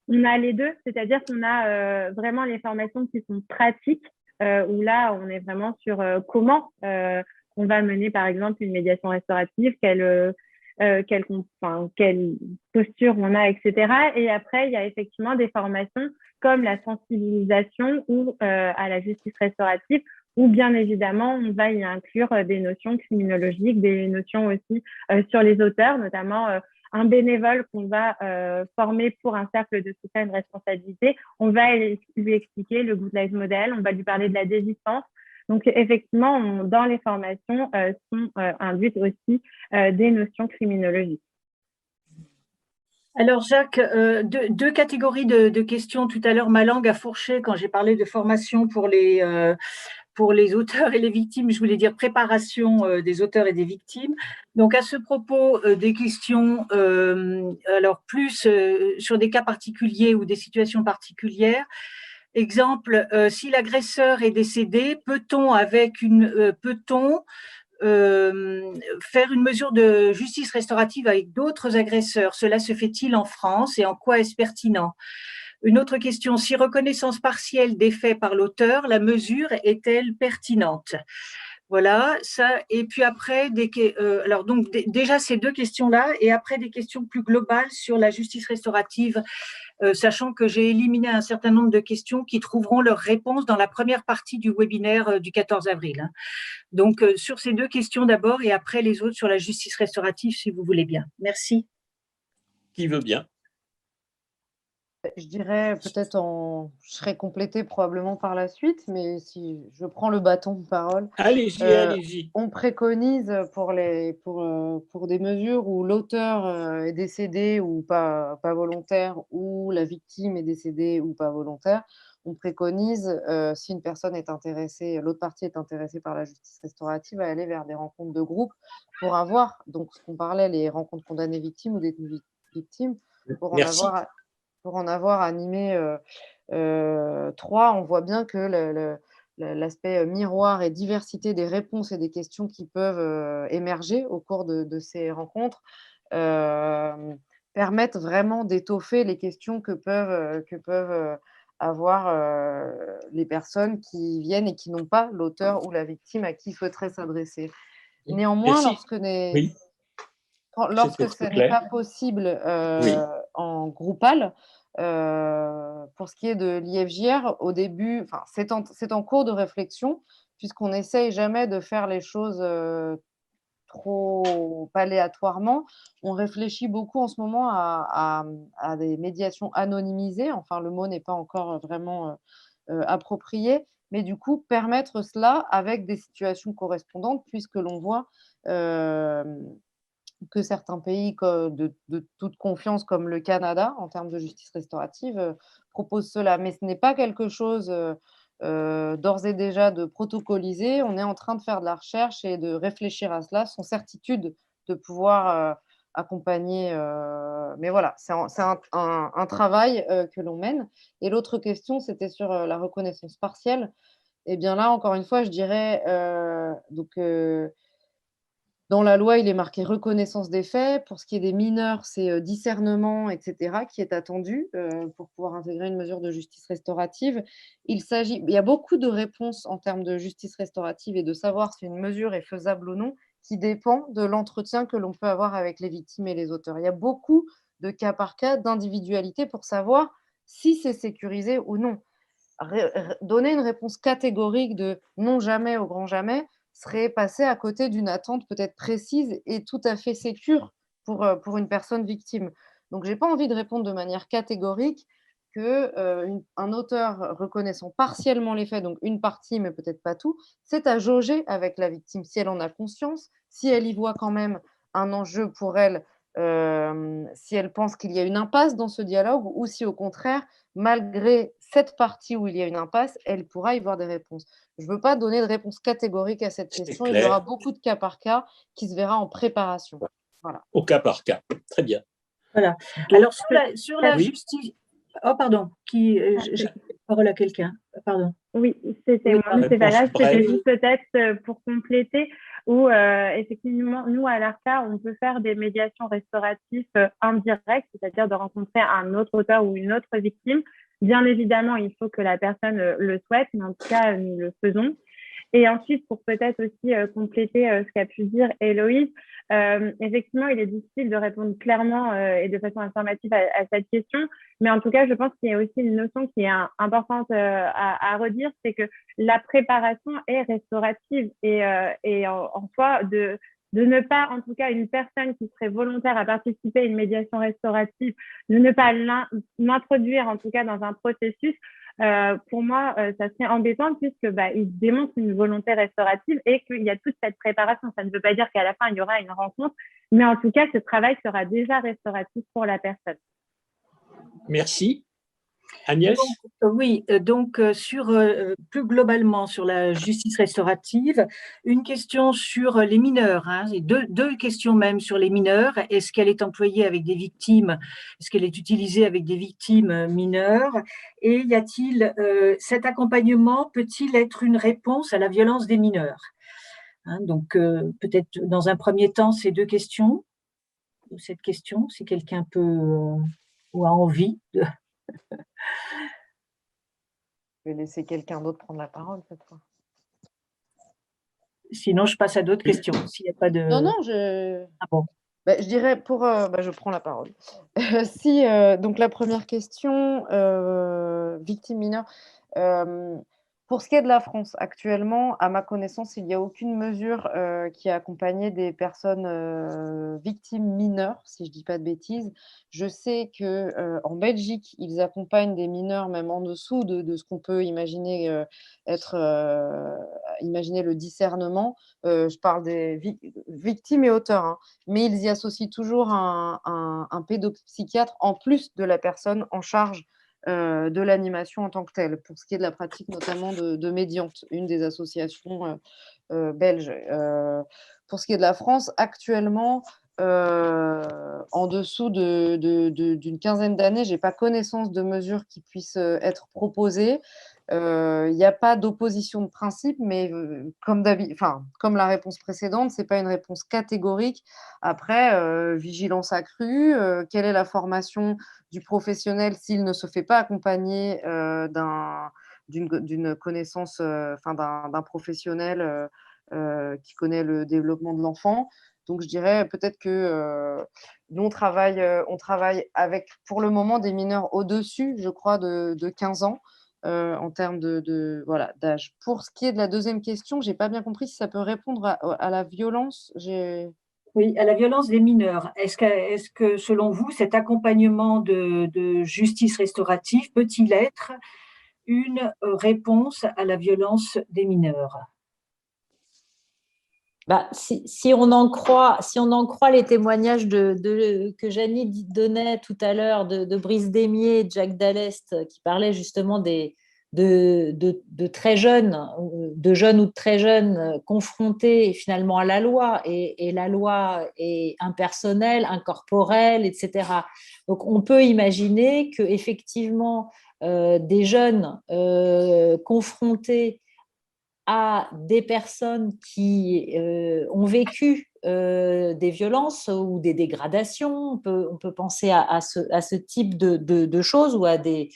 [SPEAKER 2] on a les deux, c'est-à-dire qu'on a vraiment les formations qui sont pratiques, où là, on est vraiment sur comment on va mener, par exemple, une médiation restaurative, quelle posture on a, etc. Et après, il y a effectivement des formations comme la sensibilisation ou à la justice restaurative, où bien évidemment, on va y inclure des notions criminologiques, des notions aussi sur les auteurs, notamment un bénévole qu'on va former pour un cercle de soutien et de responsabilité. On va lui expliquer le Good Life Model, on va lui parler de la désistance. Donc, effectivement, dans les formations sont induites aussi des notions criminologiques.
[SPEAKER 8] Alors, Jacques, deux catégories de questions. Tout à l'heure, ma langue a fourché quand j'ai parlé de formation pour les auteurs et les victimes. Je voulais dire préparation des auteurs et des victimes. Donc, à ce propos, des questions, alors plus sur des cas particuliers ou des situations particulières. Exemple, si l'agresseur est décédé, peut-on faire une mesure de justice restaurative avec d'autres agresseurs? Cela se fait-il en France et en quoi est-ce pertinent? Une autre question, si reconnaissance partielle des faits par l'auteur, la mesure est-elle pertinente? Voilà, ça. Et puis après, alors donc déjà ces deux questions-là, et après des questions plus globales sur la justice restaurative, sachant que j'ai éliminé un certain nombre de questions qui trouveront leur réponse dans la première partie du webinaire du 14 avril. Donc, sur ces deux questions d'abord, et après les autres sur la justice restaurative, si vous voulez bien. Merci.
[SPEAKER 1] Qui veut bien?
[SPEAKER 6] Je dirais peut-être je serai complétée probablement par la suite, mais si je prends le bâton de parole.
[SPEAKER 1] Allez-y.
[SPEAKER 6] On préconise pour des mesures où l'auteur est décédé ou pas volontaire, ou la victime est décédée ou pas volontaire, on préconise, si une personne est intéressée, l'autre partie est intéressée par la justice restaurative, à aller vers des rencontres de groupe pour avoir, donc ce qu'on parlait, les rencontres condamnées victimes ou détenues victimes, pour en avoir animé 3, on voit bien que l'aspect miroir et diversité des réponses et des questions qui peuvent émerger au cours de ces rencontres permettent vraiment d'étoffer les questions que peuvent avoir les personnes qui viennent et qui n'ont pas l'auteur ou la victime à qui ils souhaiteraient s'adresser. Néanmoins, lorsque ce n'est pas possible en groupal, pour ce qui est de l'IFJR, au début, c'est en cours de réflexion, puisqu'on n'essaye jamais de faire les choses trop aléatoirement. On réfléchit beaucoup en ce moment à des médiations anonymisées. Enfin, le mot n'est pas encore vraiment approprié, mais du coup, permettre cela avec des situations correspondantes, puisque l'on voit que certains pays de toute confiance, comme le Canada, en termes de justice restaurative, proposent cela. Mais ce n'est pas quelque chose d'ores et déjà de protocoliser. On est en train de faire de la recherche et de réfléchir à cela, sans certitude de pouvoir accompagner. Mais voilà, c'est un travail que l'on mène. Et l'autre question, c'était sur la reconnaissance partielle. Eh bien là, encore une fois, je dirais, dans la loi, il est marqué reconnaissance des faits. Pour ce qui est des mineurs, c'est discernement, etc., qui est attendu pour pouvoir intégrer une mesure de justice restaurative. Il y a beaucoup de réponses en termes de justice restaurative et de savoir si une mesure est faisable ou non, qui dépend de l'entretien que l'on peut avoir avec les victimes et les auteurs. Il y a beaucoup de cas par cas, d'individualité pour savoir si c'est sécurisé ou non. Donner une réponse catégorique de non jamais au grand jamais serait passer à côté d'une attente peut-être précise et tout à fait sécure pour une personne victime. Donc, je n'ai pas envie de répondre de manière catégorique qu'un auteur reconnaissant partiellement les faits, donc une partie, mais peut-être pas tout, c'est à jauger avec la victime si elle en a conscience, si elle y voit quand même un enjeu pour elle, si elle pense qu'il y a une impasse dans ce dialogue, ou si au contraire, malgré cette partie où il y a une impasse, elle pourra y voir des réponses. Je ne veux pas donner de réponse catégorique à cette question. Il y aura beaucoup de cas par cas qui se verra en préparation. Voilà.
[SPEAKER 1] Au cas par cas. Très bien.
[SPEAKER 8] Voilà. Alors, sur la justice… Oh, pardon. J'ai la parole à quelqu'un. Pardon.
[SPEAKER 2] Oui, c'était moi. C'est pas grave. C'était juste peut-être pour compléter où, effectivement, nous, à l'ARCA, on peut faire des médiations restauratives indirectes, c'est-à-dire de rencontrer un autre auteur ou une autre victime. Bien évidemment, il faut que la personne le souhaite, mais en tout cas, nous le faisons. Et ensuite, pour peut-être aussi compléter ce qu'a pu dire Héloïse, effectivement, il est difficile de répondre clairement et de façon informative à cette question. Mais en tout cas, je pense qu'il y a aussi une notion qui est importante à redire, c'est que la préparation est restaurative et en soi, de ne pas, en tout cas, une personne qui serait volontaire à participer à une médiation restaurative, de ne pas l'introduire, en tout cas, dans un processus, pour moi, ça serait embêtant puisque il démontre une volonté restaurative et qu'il y a toute cette préparation. Ça ne veut pas dire qu'à la fin, il y aura une rencontre, mais en tout cas, ce travail sera déjà restauratif pour la personne.
[SPEAKER 1] Merci. Agnès ?
[SPEAKER 8] Donc, plus globalement sur la justice restaurative, une question sur les mineurs, deux questions même sur les mineurs. Est-ce qu'elle est employée avec des victimes? Est-ce qu'elle est utilisée avec des victimes mineures? Et y a-t-il cet accompagnement peut-il être une réponse à la violence des mineurs? Donc, peut-être dans un premier temps, ces deux questions, ou cette question, si quelqu'un peut ou a envie de…
[SPEAKER 6] Je vais laisser quelqu'un d'autre prendre la parole cette fois.
[SPEAKER 8] Sinon, je passe à d'autres questions. S'il n'y a pas de…
[SPEAKER 6] Non,
[SPEAKER 8] Ah bon.
[SPEAKER 6] Je dirais je prends la parole. Donc la première question, victime mineure. Pour ce qui est de la France, actuellement, à ma connaissance, il n'y a aucune mesure qui a accompagné des personnes victimes mineures, si je ne dis pas de bêtises. Je sais qu'en Belgique, ils accompagnent des mineurs même en dessous de ce qu'on peut imaginer imaginer le discernement. Je parle des victimes et auteurs, mais ils y associent toujours un pédopsychiatre en plus de la personne en charge de l'animation en tant que telle, pour ce qui est de la pratique notamment de Médiante, une des associations belges. Pour ce qui est de la France, actuellement, en dessous d'une quinzaine d'années, je n'ai pas connaissance de mesures qui puissent être proposées. Il n'y a pas d'opposition de principe, mais comme la réponse précédente, ce n'est pas une réponse catégorique. Après, vigilance accrue, quelle est la formation du professionnel s'il ne se fait pas accompagner d'une connaissance, d'un professionnel qui connaît le développement de l'enfant. Donc, je dirais peut-être que nous, on travaille avec, pour le moment, des mineurs au-dessus, je crois, de 15 ans. En termes d'âge. Pour ce qui est de la deuxième question, je n'ai pas bien compris si ça peut répondre à la violence.
[SPEAKER 8] Oui, à la violence des mineurs. Est-ce que, selon vous, cet accompagnement de justice restaurative peut-il être une réponse à la violence des mineurs?
[SPEAKER 4] Si on en croit les témoignages que Janie donnait tout à l'heure de Brice Démier et de Jacques Dallest, qui parlaient justement des de très jeunes, de jeunes ou de très jeunes confrontés finalement à la loi, et la loi est impersonnelle, incorporelle, etc. Donc on peut imaginer que effectivement des jeunes confrontés à des personnes qui ont vécu des violences ou des dégradations. On peut penser à ce type de choses, ou à des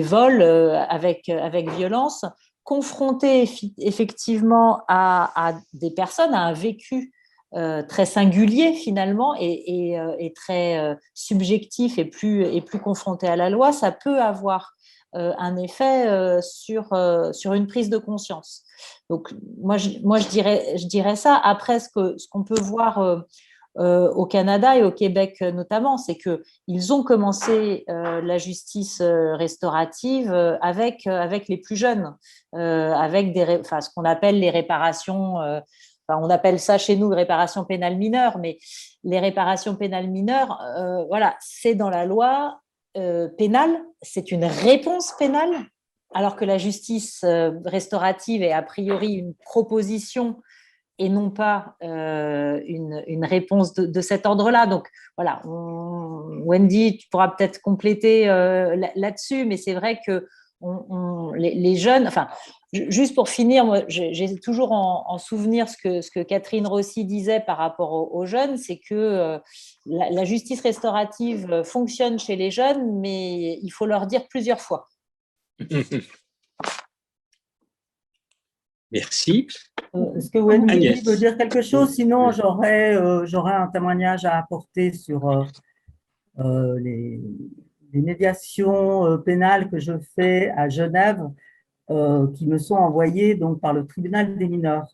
[SPEAKER 4] vols avec violence, confrontés effectivement à des personnes, à un vécu très singulier finalement, et très subjectif, et plus confronté à la loi. Ça peut avoir un effet sur une prise de conscience. Donc, moi, je dirais ça. Après, ce qu'on peut voir au Canada et au Québec notamment, c'est qu'ils ont commencé la justice restaurative avec les plus jeunes, avec ce qu'on appelle les réparations. On appelle ça chez nous réparation pénale mineure, mais les réparations pénales mineures, voilà, c'est dans la loi pénale, c'est une réponse pénale, alors que la justice restaurative est a priori une proposition et non pas une réponse de cet ordre-là. Donc voilà, Wendy, tu pourras peut-être compléter là-dessus, mais c'est vrai que les jeunes, enfin, juste pour finir, moi, j'ai toujours en souvenir ce que Catherine Rossi disait par rapport aux jeunes, c'est que la justice restaurative fonctionne chez les jeunes, mais il faut leur dire plusieurs fois.
[SPEAKER 1] Merci.
[SPEAKER 7] Est-ce que Wendy
[SPEAKER 1] Agnès
[SPEAKER 7] veut dire quelque chose? Sinon, j'aurais un témoignage à apporter sur les médiations pénales que je fais à Genève, qui me sont envoyées donc par le tribunal des mineurs.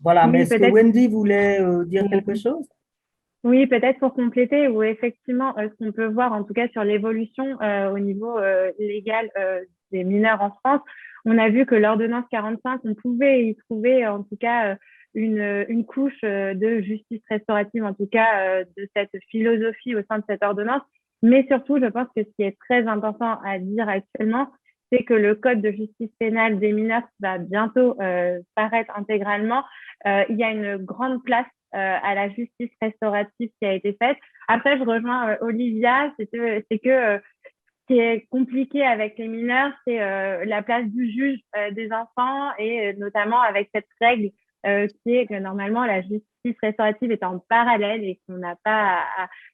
[SPEAKER 7] Voilà,
[SPEAKER 2] Oui,
[SPEAKER 7] mais est-ce que Wendy voulait dire quelque chose?
[SPEAKER 2] Oui, peut-être pour compléter, où effectivement, ce qu'on peut voir, en tout cas sur l'évolution au niveau légal des mineurs en France, on a vu que l'ordonnance 45, on pouvait y trouver en tout cas une couche de justice restaurative, en tout cas de cette philosophie au sein de cette ordonnance. Mais surtout, je pense que ce qui est très important à dire actuellement, c'est que le code de justice pénale des mineurs qui va bientôt paraître intégralement, il y a une grande place à la justice restaurative qui a été faite. Après, je rejoins Olivia, c'est que ce qui est compliqué avec les mineurs, c'est la place du juge des enfants, et notamment avec cette règle qui est que normalement la justice restaurative est en parallèle et qu'on n'a pas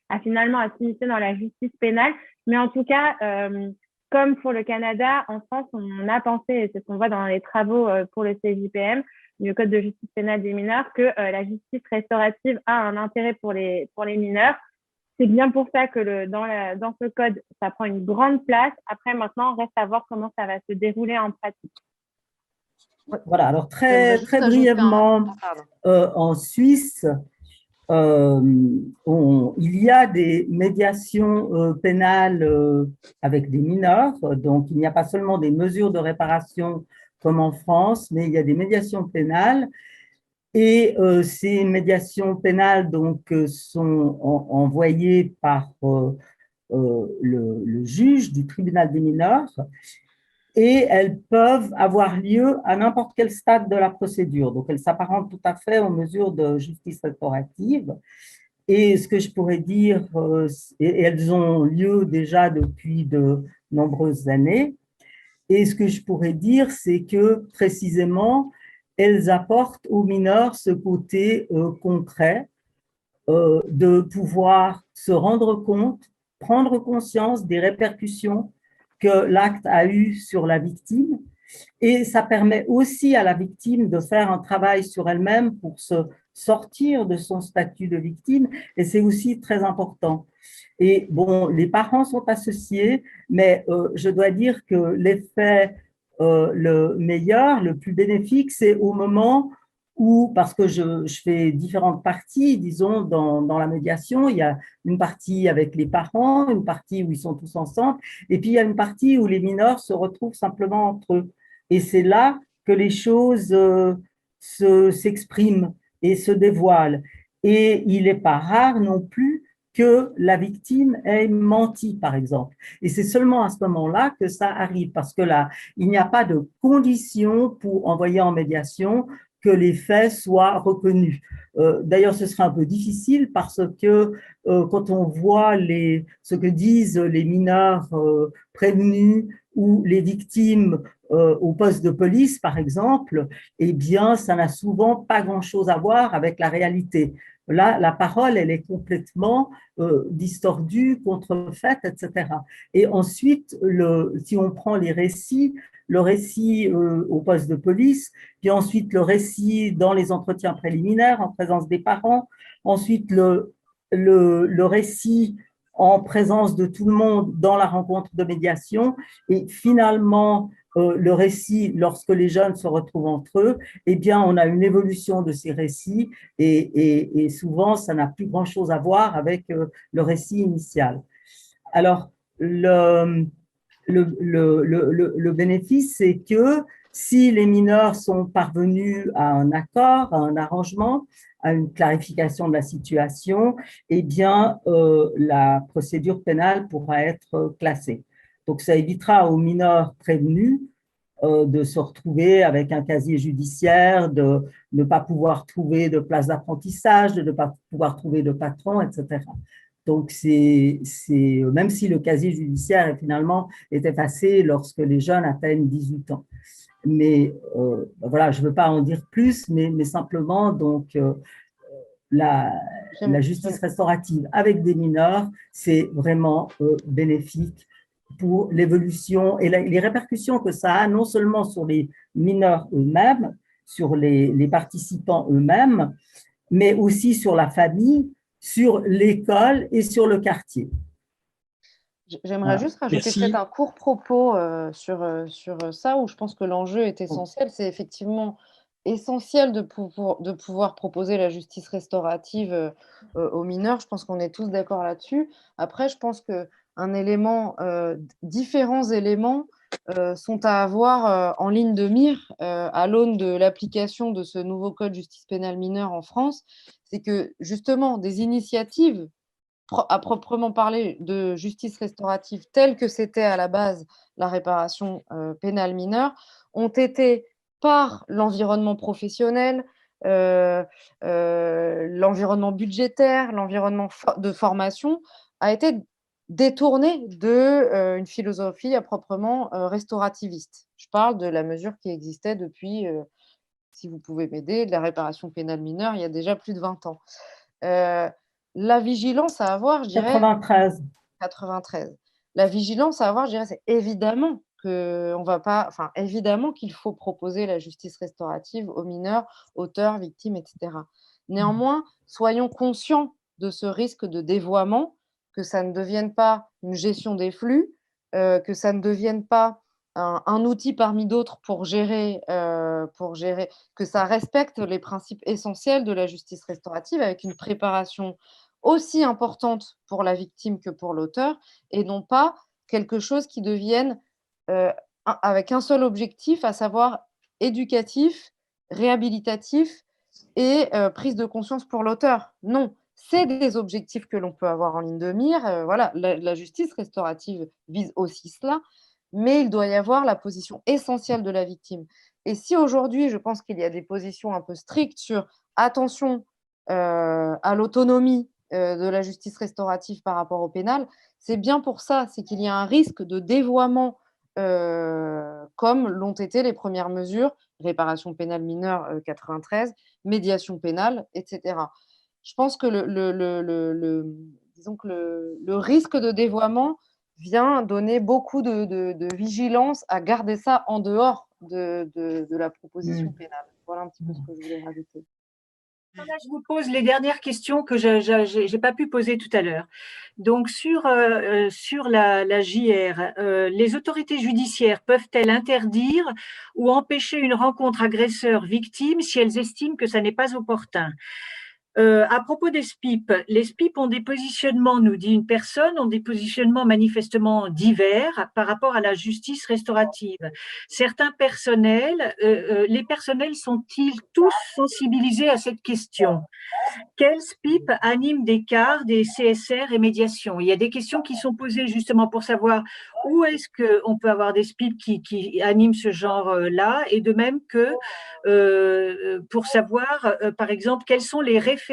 [SPEAKER 2] à finalement à s'immiscer dans la justice pénale. Mais en tout cas, comme pour le Canada, en France, on a pensé, et c'est ce qu'on voit dans les travaux pour le CJPM, le Code de justice pénale des mineurs, que la justice restaurative a un intérêt pour les mineurs. C'est bien pour ça que dans ce code, ça prend une grande place. Après, maintenant, reste à voir comment ça va se dérouler en pratique.
[SPEAKER 7] Voilà, alors très brièvement, en Suisse, il y a des médiations pénales avec des mineurs, donc il n'y a pas seulement des mesures de réparation comme en France, mais il y a des médiations pénales, et ces médiations pénales donc sont envoyées par le juge du tribunal des mineurs, et elles peuvent avoir lieu à n'importe quel stade de la procédure. Donc, elles s'apparentent tout à fait aux mesures de justice restaurative. Et ce que je pourrais dire, et elles ont lieu déjà depuis de nombreuses années, et ce que je pourrais dire, c'est que précisément, elles apportent aux mineurs ce côté concret de pouvoir se rendre compte, prendre conscience des répercussions que l'acte a eu sur la victime, et ça permet aussi à la victime de faire un travail sur elle-même pour se sortir de son statut de victime, et c'est aussi très important. Et bon, les parents sont associés, mais je dois dire que l'effet le meilleur, le plus bénéfique, c'est au moment où, parce que je fais différentes parties, disons, dans la médiation, il y a une partie avec les parents, une partie où ils sont tous ensemble, et puis il y a une partie où les mineurs se retrouvent simplement entre eux. Et c'est là que les choses s'expriment et se dévoilent. Et il n'est pas rare non plus que la victime ait menti, par exemple. Et c'est seulement à ce moment-là que ça arrive, parce que là, il n'y a pas de condition pour envoyer en médiation que les faits soient reconnus. D'ailleurs, ce sera un peu difficile parce que quand on voit ce que disent les mineurs prévenus ou les victimes au poste de police, par exemple, eh bien, ça n'a souvent pas grand-chose à voir avec la réalité. Là, la parole, elle est complètement distordue, contrefaite, etc. Et ensuite, si on prend les récits, le récit au poste de police, puis ensuite le récit dans les entretiens préliminaires en présence des parents, ensuite le récit en présence de tout le monde dans la rencontre de médiation, et finalement le récit lorsque les jeunes se retrouvent entre eux, eh bien on a une évolution de ces récits et souvent ça n'a plus grand-chose à voir avec le récit initial. Alors le bénéfice, c'est que si les mineurs sont parvenus à un accord, à un arrangement, à une clarification de la situation, eh bien, la procédure pénale pourra être classée. Donc, ça évitera aux mineurs prévenus de se retrouver avec un casier judiciaire, de ne pas pouvoir trouver de place d'apprentissage, de ne pas pouvoir trouver de patron, etc. Donc, même si le casier judiciaire finalement est effacé lorsque les jeunes atteignent 18 ans. Mais voilà, je ne veux pas en dire plus, mais simplement, donc, la justice restaurative avec des mineurs, c'est vraiment bénéfique pour l'évolution et les répercussions que ça a non seulement sur les mineurs eux-mêmes, sur les participants eux-mêmes, mais aussi sur la famille, sur l'école et sur le quartier.
[SPEAKER 6] J'aimerais juste rajouter peut-être un court propos sur ça, où je pense que l'enjeu est essentiel. C'est effectivement essentiel de pouvoir proposer la justice restaurative aux mineurs. Je pense qu'on est tous d'accord là-dessus. Après, je pense que différents éléments sont à avoir en ligne de mire à l'aune de l'application de ce nouveau code justice pénale mineure en France. C'est que justement, des initiatives à proprement parler de justice restaurative telle que c'était à la base la réparation pénale mineure ont été par l'environnement professionnel, l'environnement budgétaire, l'environnement de formation a été détourné d'une philosophie à proprement restaurativiste. Je parle de la mesure qui existait depuis, si vous pouvez m'aider, de la réparation pénale mineure il y a déjà plus de 20 ans. La vigilance à avoir, je dirais… 93. La vigilance à avoir, je dirais, c'est évidemment évidemment qu'il faut proposer la justice restaurative aux mineurs, auteurs, victimes, etc. Néanmoins, soyons conscients de ce risque de dévoiement, que ça ne devienne pas une gestion des flux, que ça ne devienne pas un outil parmi d'autres pour gérer, que ça respecte les principes essentiels de la justice restaurative avec une préparation aussi importante pour la victime que pour l'auteur, et non pas quelque chose qui devienne avec un seul objectif, à savoir éducatif, réhabilitatif et prise de conscience pour l'auteur. Non, c'est des objectifs que l'on peut avoir en ligne de mire. Voilà, la justice restaurative vise aussi cela, mais il doit y avoir la position essentielle de la victime. Et si aujourd'hui, je pense qu'il y a des positions un peu strictes sur attention à l'autonomie de la justice restaurative par rapport au pénal, c'est bien pour ça, c'est qu'il y a un risque de dévoiement comme l'ont été les premières mesures, réparation pénale mineure 93, médiation pénale, etc. Je pense que disons que le risque de dévoiement vient donner beaucoup de vigilance à garder ça en dehors de la proposition pénale. Voilà un petit peu ce que je voulais rajouter.
[SPEAKER 8] Là, je vous pose les dernières questions que je n'ai pas pu poser tout à l'heure. Donc, sur la JR, les autorités judiciaires peuvent-elles interdire ou empêcher une rencontre agresseur-victime si elles estiment que ça n'est pas opportun ? À propos des SPIP, les SPIP ont des positionnements, nous dit une personne, ont des positionnements manifestement divers par rapport à la justice restaurative. Certains personnels, les personnels sont-ils tous sensibilisés à cette question? Quel SPIP anime des CAR, des CSR et médiation? Il y a des questions qui sont posées justement pour savoir où est-ce qu'on peut avoir des SPIP qui animent ce genre-là, et de même que pour savoir, par exemple, quels sont les référents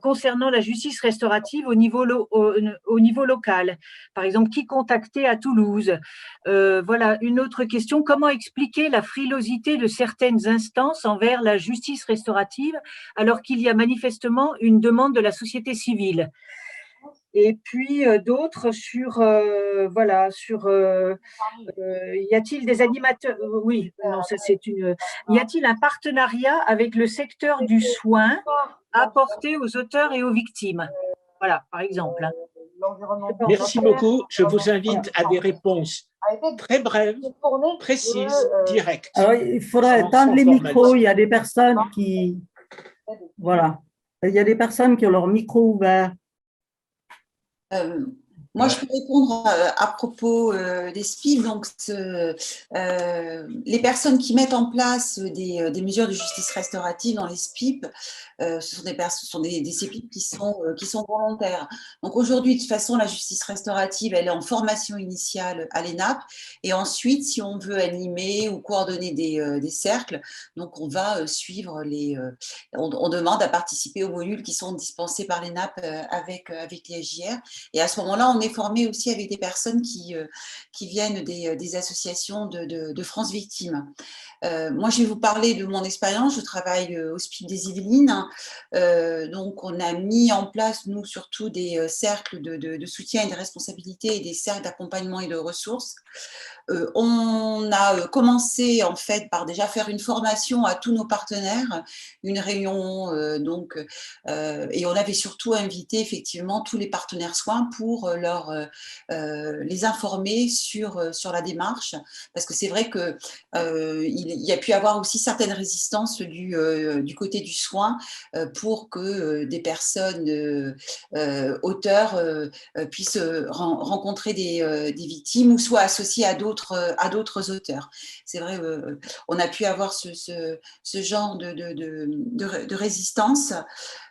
[SPEAKER 8] concernant la justice restaurative au niveau local. Par exemple, qui contacter à Toulouse? Voilà, une autre question. Comment expliquer la frilosité de certaines instances envers la justice restaurative alors qu'il y a manifestement une demande de la société civile? Et puis d'autres sur, voilà, sur y a-t-il des animateurs? Oui, non, ça c'est une. Y a-t-il un partenariat avec le secteur du soin apporté aux auteurs et aux victimes? Voilà, par exemple.
[SPEAKER 1] Merci beaucoup. Je vous invite à des réponses très brèves, précises, directes.
[SPEAKER 7] Alors, il faudrait éteindre les micros. Il y a des personnes qui… Voilà. Il y a des personnes qui ont leur micro ouvert.
[SPEAKER 5] Moi, je peux répondre à propos des SPIP. Donc, les personnes qui mettent en place des mesures de justice restaurative dans les SPIP, ce sont des SPIP qui sont volontaires. Donc, aujourd'hui, de toute façon, la justice restaurative, elle est en formation initiale à l'ENAP. Et ensuite, si on veut animer ou coordonner des cercles, donc on va suivre on demande à participer aux modules qui sont dispensés par l'ENAP avec l'ISJR. Et à ce moment-là, on est formé aussi avec des personnes qui viennent des associations de France Victimes. Moi, je vais vous parler de mon expérience. Je travaille au SPIP des Yvelines. Donc, on a mis en place, nous, surtout des cercles de soutien et de responsabilité et des cercles d'accompagnement et de ressources. On a commencé en fait par déjà faire une formation à tous nos partenaires, une réunion et on avait surtout invité effectivement tous les partenaires soins pour les informer sur la démarche, parce que c'est vrai que il y a pu avoir aussi certaines résistances du côté du soin pour que des personnes auteurs puissent rencontrer des victimes ou soient associées à d'autres auteurs. C'est vrai, on a pu avoir ce genre de résistance.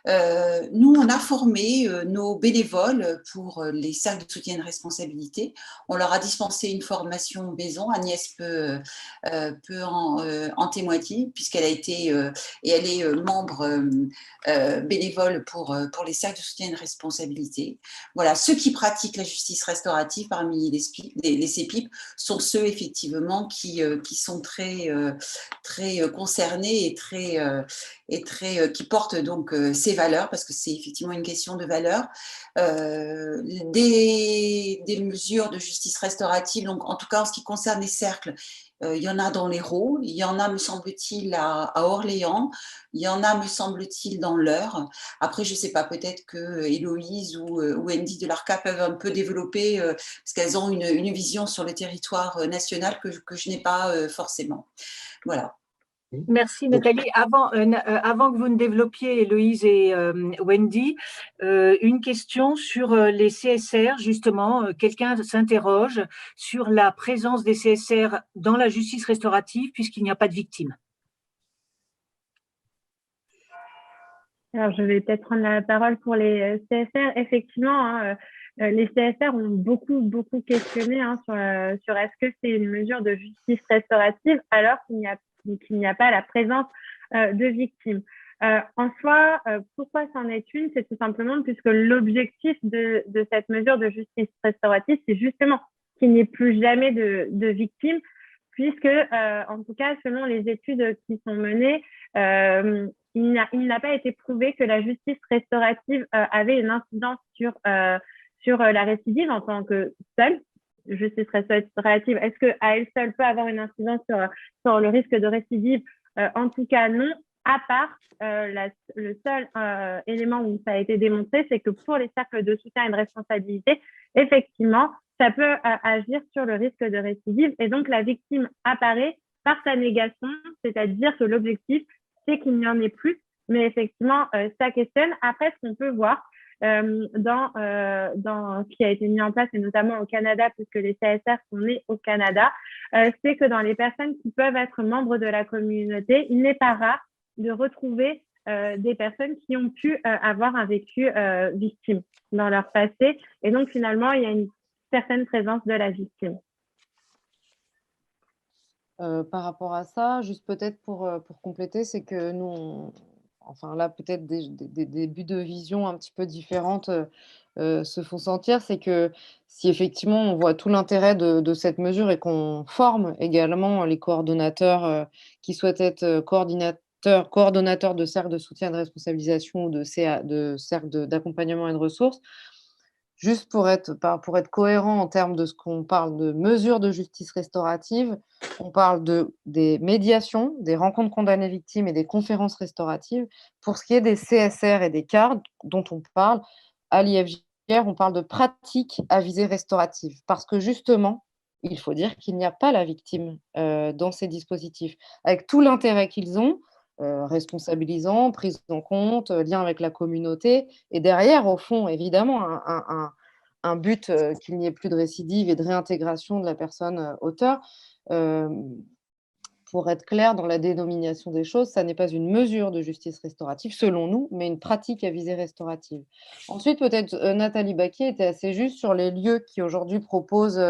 [SPEAKER 5] Nous, on a formé nos bénévoles pour les cercles de soutien et de responsabilité. On leur a dispensé une formation maison. Agnès peut en témoigner, puisqu'elle a été et elle est membre bénévole pour les cercles de soutien et de responsabilité. Voilà, ceux qui pratiquent la justice restaurative parmi les CPIP sont ceux effectivement qui sont très concernés et qui portent donc ces valeurs, parce que c'est effectivement une question de valeurs. Des mesures de justice restaurative, donc en tout cas en ce qui concerne les cercles, il y en a dans l'Hérault, il y en a, me semble-t-il, à Orléans, il y en a, me semble-t-il, dans l'Eure. Après, je ne sais pas, peut-être que Héloïse ou Wendy de l'ARCA peuvent un peu développer, parce qu'elles ont une vision sur le territoire national que je n'ai pas forcément. Voilà.
[SPEAKER 8] Merci Nathalie. Avant que vous ne développiez, Héloïse et Wendy, une question sur les CSR, justement. Quelqu'un s'interroge sur la présence des CSR dans la justice restaurative puisqu'il n'y a pas de victimes.
[SPEAKER 2] Alors, je vais peut-être prendre la parole pour les CSR. Effectivement, hein, les CSR ont beaucoup questionné sur est-ce que c'est une mesure de justice restaurative alors qu'il n'y a pas la présence de victimes. En soi, pourquoi c'en est une? C'est tout simplement puisque l'objectif de cette mesure de justice restaurative, c'est justement qu'il n'y ait plus jamais de victimes, puisque, en tout cas, selon les études qui sont menées, il n'a pas été prouvé que la justice restaurative avait une incidence sur la récidive en tant que seule justice restaurative. Est-ce qu'à elle seule peut avoir une incidence sur le risque de récidive? En tout cas, non. À part, le seul élément où ça a été démontré, c'est que pour les cercles de soutien et de responsabilité, effectivement, ça peut agir sur le risque de récidive. Et donc, la victime apparaît par sa négation, c'est-à-dire que l'objectif, c'est qu'il n'y en ait plus mais effectivement, ça questionne. Après, ce qu'on peut voir dans ce qui a été mis en place, et notamment au Canada, puisque les CSR sont nés au Canada, c'est que dans les personnes qui peuvent être membres de la communauté, il n'est pas rare de retrouver des personnes qui ont pu avoir un vécu victime dans leur passé. Et donc, finalement, il y a une certaine présence de la victime.
[SPEAKER 6] Par rapport à ça, juste peut-être pour compléter, c'est que nous, enfin là, peut-être des débuts de vision un petit peu différentes se font sentir. C'est que si effectivement on voit tout l'intérêt de cette mesure et qu'on forme également les coordonnateurs qui souhaitent être coordonnateurs de cercles de soutien et de responsabilisation ou de cercles d'accompagnement et de ressources, juste pour être cohérent en termes de ce qu'on parle de mesures de justice restaurative, on parle des médiations, des rencontres condamnées victimes et des conférences restauratives. Pour ce qui est des CSR et des CAR dont on parle, à l'IFJR, on parle de pratiques à visée restaurative. Parce que justement, il faut dire qu'il n'y a pas la victime dans ces dispositifs. Avec tout l'intérêt qu'ils ont, responsabilisant, prise en compte, lien avec la communauté. Et derrière, au fond, évidemment, un but qu'il n'y ait plus de récidive et de réintégration de la personne auteur. Pour être clair dans la dénomination des choses, ça n'est pas une mesure de justice restaurative, selon nous, mais une pratique à visée restaurative. Ensuite, peut-être Nathalie Baquier était assez juste sur les lieux qui aujourd'hui proposent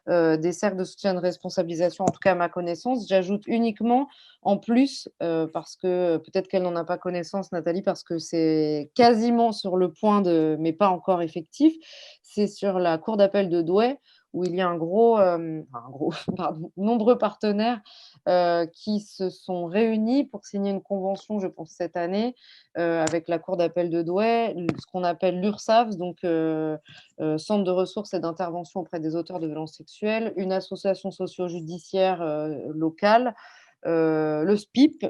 [SPEAKER 6] des cercles de soutien de responsabilisation, en tout cas à ma connaissance. J'ajoute uniquement en plus, parce que peut-être qu'elle n'en a pas connaissance, Nathalie, parce que c'est quasiment sur le point de, mais pas encore effectif, c'est sur la cour d'appel de Douai, où il y a nombreux partenaires qui se sont réunis pour signer une convention, je pense, cette année, avec la Cour d'appel de Douai, ce qu'on appelle l'URSSAF, donc Centre de ressources et d'intervention auprès des auteurs de violences sexuelles, une association socio-judiciaire locale, le SPIP,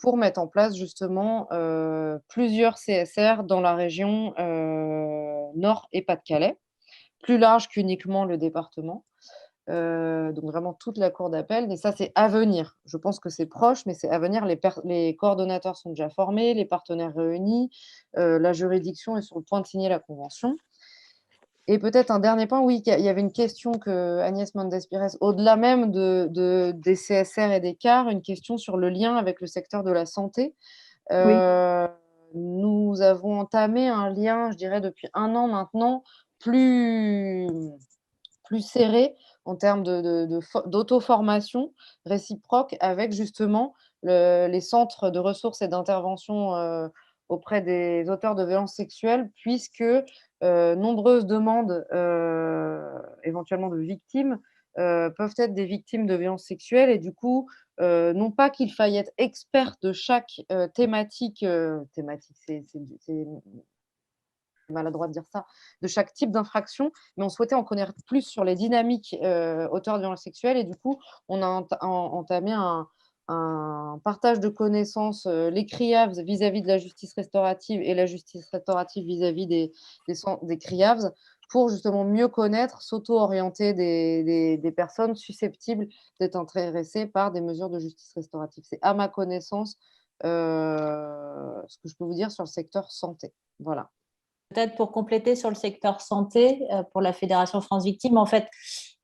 [SPEAKER 6] pour mettre en place justement plusieurs CSR dans la région Nord et Pas-de-Calais, plus large qu'uniquement le département. Donc vraiment toute la cour d'appel, mais ça c'est à venir. Je pense que c'est proche, mais c'est à venir. Les coordonnateurs sont déjà formés, les partenaires réunis, la juridiction est sur le point de signer la convention. Et peut-être un dernier point, oui, il y avait une question que Agnès Mendes-Pires, au-delà même des CSR et des CAR, une question sur le lien avec le secteur de la santé.
[SPEAKER 2] Oui.
[SPEAKER 6] Nous avons entamé un lien, je dirais depuis 1 an maintenant, plus serré en termes d'auto-formation réciproque avec justement les centres de ressources et d'intervention auprès des auteurs de violences sexuelles, puisque nombreuses demandes éventuellement de victimes peuvent être des victimes de violences sexuelles et du coup, non pas qu'il faille être expert de chaque thématique, c'est maladroit de dire ça, de chaque type d'infraction, mais on souhaitait en connaître plus sur les dynamiques auteurs de violences sexuelles et du coup, on a entamé un partage de connaissances, les CRIAVS vis-à-vis de la justice restaurative et la justice restaurative vis-à-vis des CRIAVS pour justement mieux connaître, s'auto-orienter des personnes susceptibles d'être intéressées par des mesures de justice restaurative. C'est à ma connaissance ce que je peux vous dire sur le secteur santé. Voilà.
[SPEAKER 4] Peut-être pour compléter sur le secteur santé, pour la Fédération France Victimes, en fait,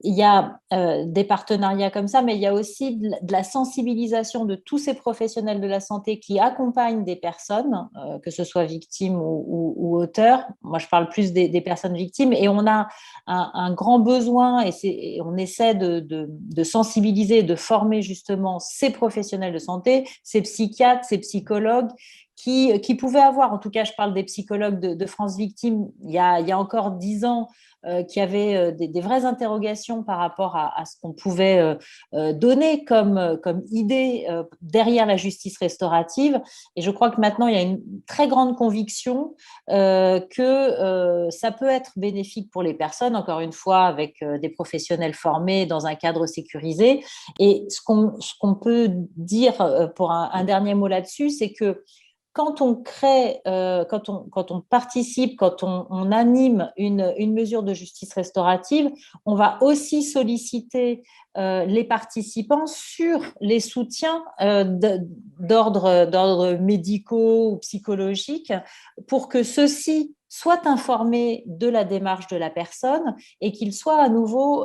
[SPEAKER 4] il y a des partenariats comme ça, mais il y a aussi de la sensibilisation de tous ces professionnels de la santé qui accompagnent des personnes, que ce soit victimes ou auteurs. Moi, je parle plus des personnes victimes et on a un grand besoin et on essaie de sensibiliser, de former justement ces professionnels de santé, ces psychiatres, ces psychologues qui pouvaient avoir, en tout cas je parle des psychologues de France Victimes, il y a encore 10 ans, qui avaient des vraies interrogations par rapport à ce qu'on pouvait donner comme idée derrière la justice restaurative. Et je crois que maintenant, il y a une très grande conviction que ça peut être bénéfique pour les personnes, encore une fois, avec des professionnels formés dans un cadre sécurisé. Et ce qu'on peut dire pour un dernier mot là-dessus, c'est que quand on crée, quand on participe, quand on anime une mesure de justice restaurative, on va aussi solliciter les participants sur les soutiens d'ordre médicaux ou psychologiques pour que ceux-ci soient informés de la démarche de la personne et qu'ils soient à nouveau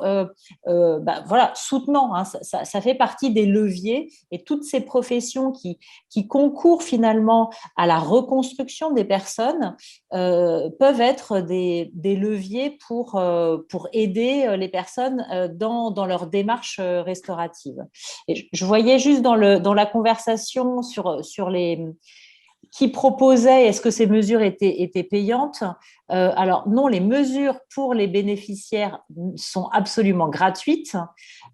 [SPEAKER 4] voilà, soutenants. Hein. Ça fait partie des leviers et toutes ces professions qui concourent finalement à la reconstruction des personnes peuvent être des leviers pour aider les personnes dans leur démarche restaurative. Et je voyais juste dans la conversation sur les qui proposait, est-ce que ces mesures étaient payantes? Alors non, les mesures pour les bénéficiaires sont absolument gratuites.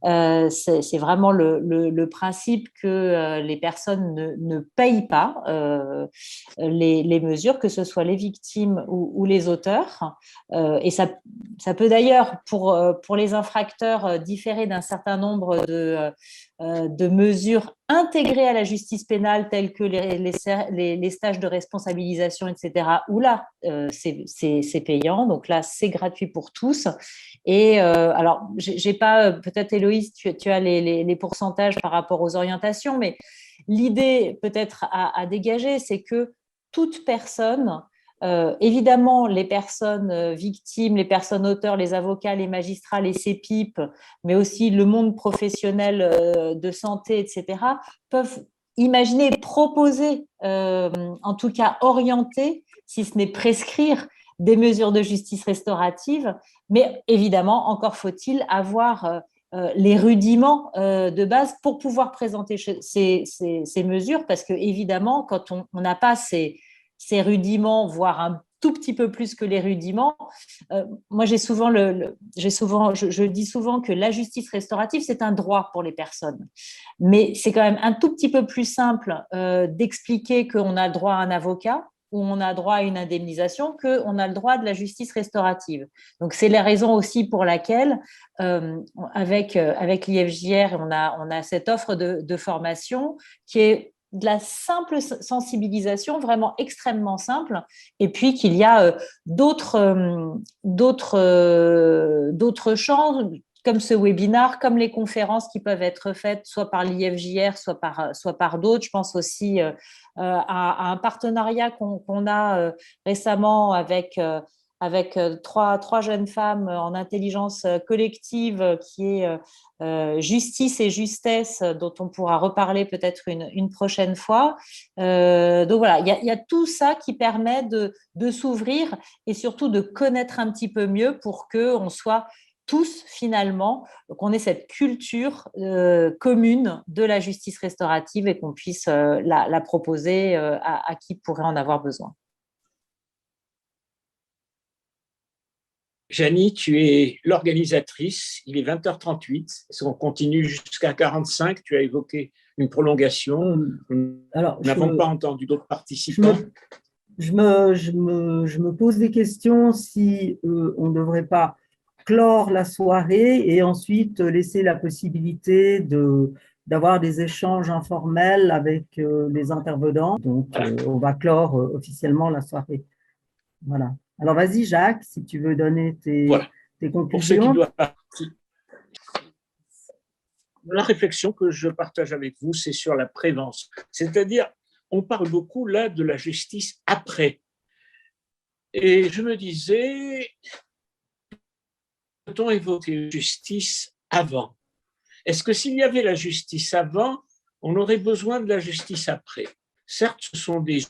[SPEAKER 4] C'est vraiment le principe que les personnes ne payent pas les mesures, que ce soit les victimes ou les auteurs. Et ça peut d'ailleurs, pour les infracteurs, différer d'un certain nombre de mesures intégrées à la justice pénale, telles que les stages de responsabilisation, etc., où là, c'est payant. Donc là, c'est gratuit pour tous. Et alors, j'ai pas, peut-être Héloïse, tu as les pourcentages par rapport aux orientations, mais l'idée peut-être à dégager, c'est que toute personne, évidemment les personnes victimes, les personnes auteurs, les avocats, les magistrats, les CEPIP, mais aussi le monde professionnel de santé, etc., peuvent imaginer, proposer, en tout cas orienter, si ce n'est prescrire, des mesures de justice restaurative, mais évidemment, encore faut-il avoir les rudiments de base pour pouvoir présenter ces mesures, parce que évidemment, quand on n'a pas ces rudiments, voire un tout petit peu plus que les rudiments, moi je dis souvent que la justice restaurative, c'est un droit pour les personnes, mais c'est quand même un tout petit peu plus simple d'expliquer qu'on a le droit à un avocat, où on a droit à une indemnisation, qu'on a le droit de la justice restaurative. Donc, c'est la raison aussi pour laquelle, avec l'IFJR, on a cette offre de formation qui est de la simple sensibilisation, vraiment extrêmement simple, et puis qu'il y a d'autres champs, comme ce webinaire, comme les conférences qui peuvent être faites soit par l'IFJR, soit par d'autres. Je pense aussi à un partenariat qu'on a récemment avec trois jeunes femmes en intelligence collective qui est Justice et Justesse, dont on pourra reparler peut-être une prochaine fois. Donc voilà, il y a tout ça qui permet de s'ouvrir et surtout de connaître un petit peu mieux pour qu'on soit tous finalement, qu'on ait cette culture commune de la justice restaurative et qu'on puisse la proposer à qui pourrait en avoir besoin.
[SPEAKER 1] Janie, tu es l'organisatrice, il est 20h38, est-ce qu'on continue jusqu'à 45? Tu as évoqué une prolongation, nous n'avons pas entendu d'autres participants.
[SPEAKER 7] Je me pose des questions si on ne devrait pas clore la soirée et ensuite laisser la possibilité d'avoir des échanges informels avec les intervenants. Donc, on va clore officiellement la soirée. Voilà. Alors, vas-y, Jacques, si tu veux donner tes conclusions.
[SPEAKER 1] Pour ceux qui doivent partir, la réflexion que je partage avec vous, c'est sur la prévention. C'est-à-dire, on parle beaucoup là de la justice après. Et je me disais, peut-on évoquer justice avant? Est-ce que s'il y avait la justice avant, on aurait besoin de la justice après? Certes, ce sont des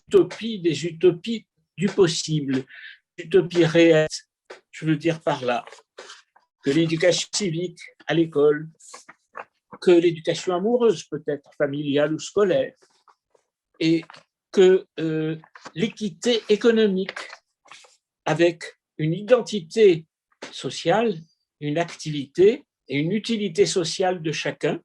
[SPEAKER 1] utopies du possible, des utopies réelles. Je veux dire par là que l'éducation civique à l'école, que l'éducation amoureuse peut-être, familiale ou scolaire, et que l'équité économique avec une identité sociale, une activité et une utilité sociale de chacun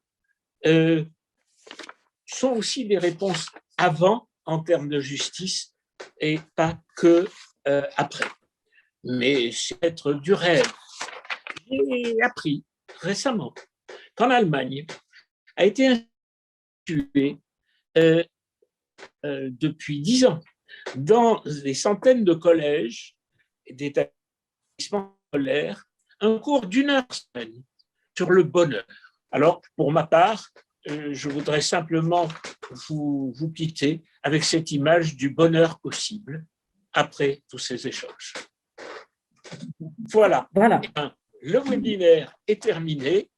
[SPEAKER 1] sont aussi des réponses avant en termes de justice et pas que après. Mais c'est être du rêve. J'ai appris récemment qu'en Allemagne a été instituée depuis 10 ans dans des centaines de collèges et d'établissements scolaires un cours d'1 heure semaine sur le bonheur. Alors, pour ma part, je voudrais simplement vous quitter avec cette image du bonheur possible après tous ces échanges. Voilà. Le webinaire est terminé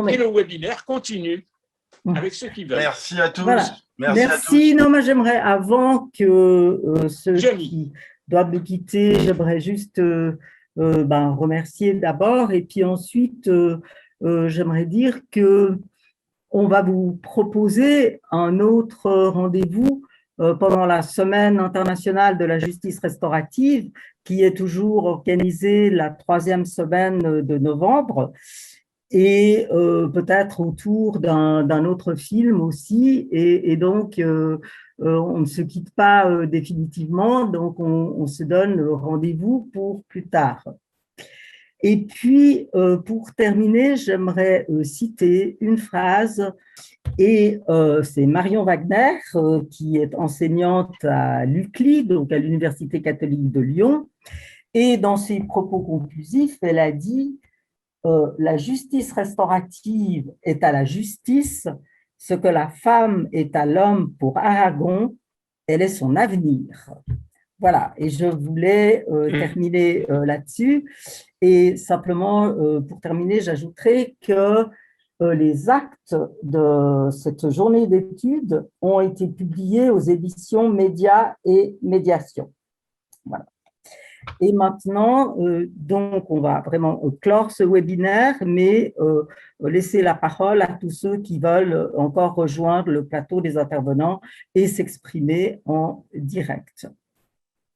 [SPEAKER 1] et le webinaire continue avec ceux qui veulent.
[SPEAKER 9] Merci à tous.
[SPEAKER 7] Voilà.
[SPEAKER 9] Merci à tous.
[SPEAKER 7] Non, moi j'aimerais, avant que ceux qui doivent nous quitter, j'aimerais juste remercier d'abord, et puis ensuite j'aimerais dire que on va vous proposer un autre rendez-vous pendant la Semaine internationale de la justice restaurative, qui est toujours organisée la 3e semaine de novembre, et peut-être autour d'un autre film aussi. Et donc, on ne se quitte pas définitivement, donc on se donne rendez-vous pour plus tard. Et puis, pour terminer, j'aimerais citer une phrase, et c'est Marion Wagner, qui est enseignante à l'UCLI, donc à l'Université catholique de Lyon, et dans ses propos conclusifs, elle a dit « La justice restaurative est à la justice ce que la femme est à l'homme pour Aragon, elle est son avenir ». Voilà, et je voulais terminer là-dessus. Et simplement, pour terminer, j'ajouterai que les actes de cette journée d'études ont été publiés aux éditions Médias et Médiation. Voilà. Et maintenant, donc, on va vraiment clore ce webinaire, mais laisser la parole à tous ceux qui veulent encore rejoindre le plateau des intervenants et s'exprimer en direct.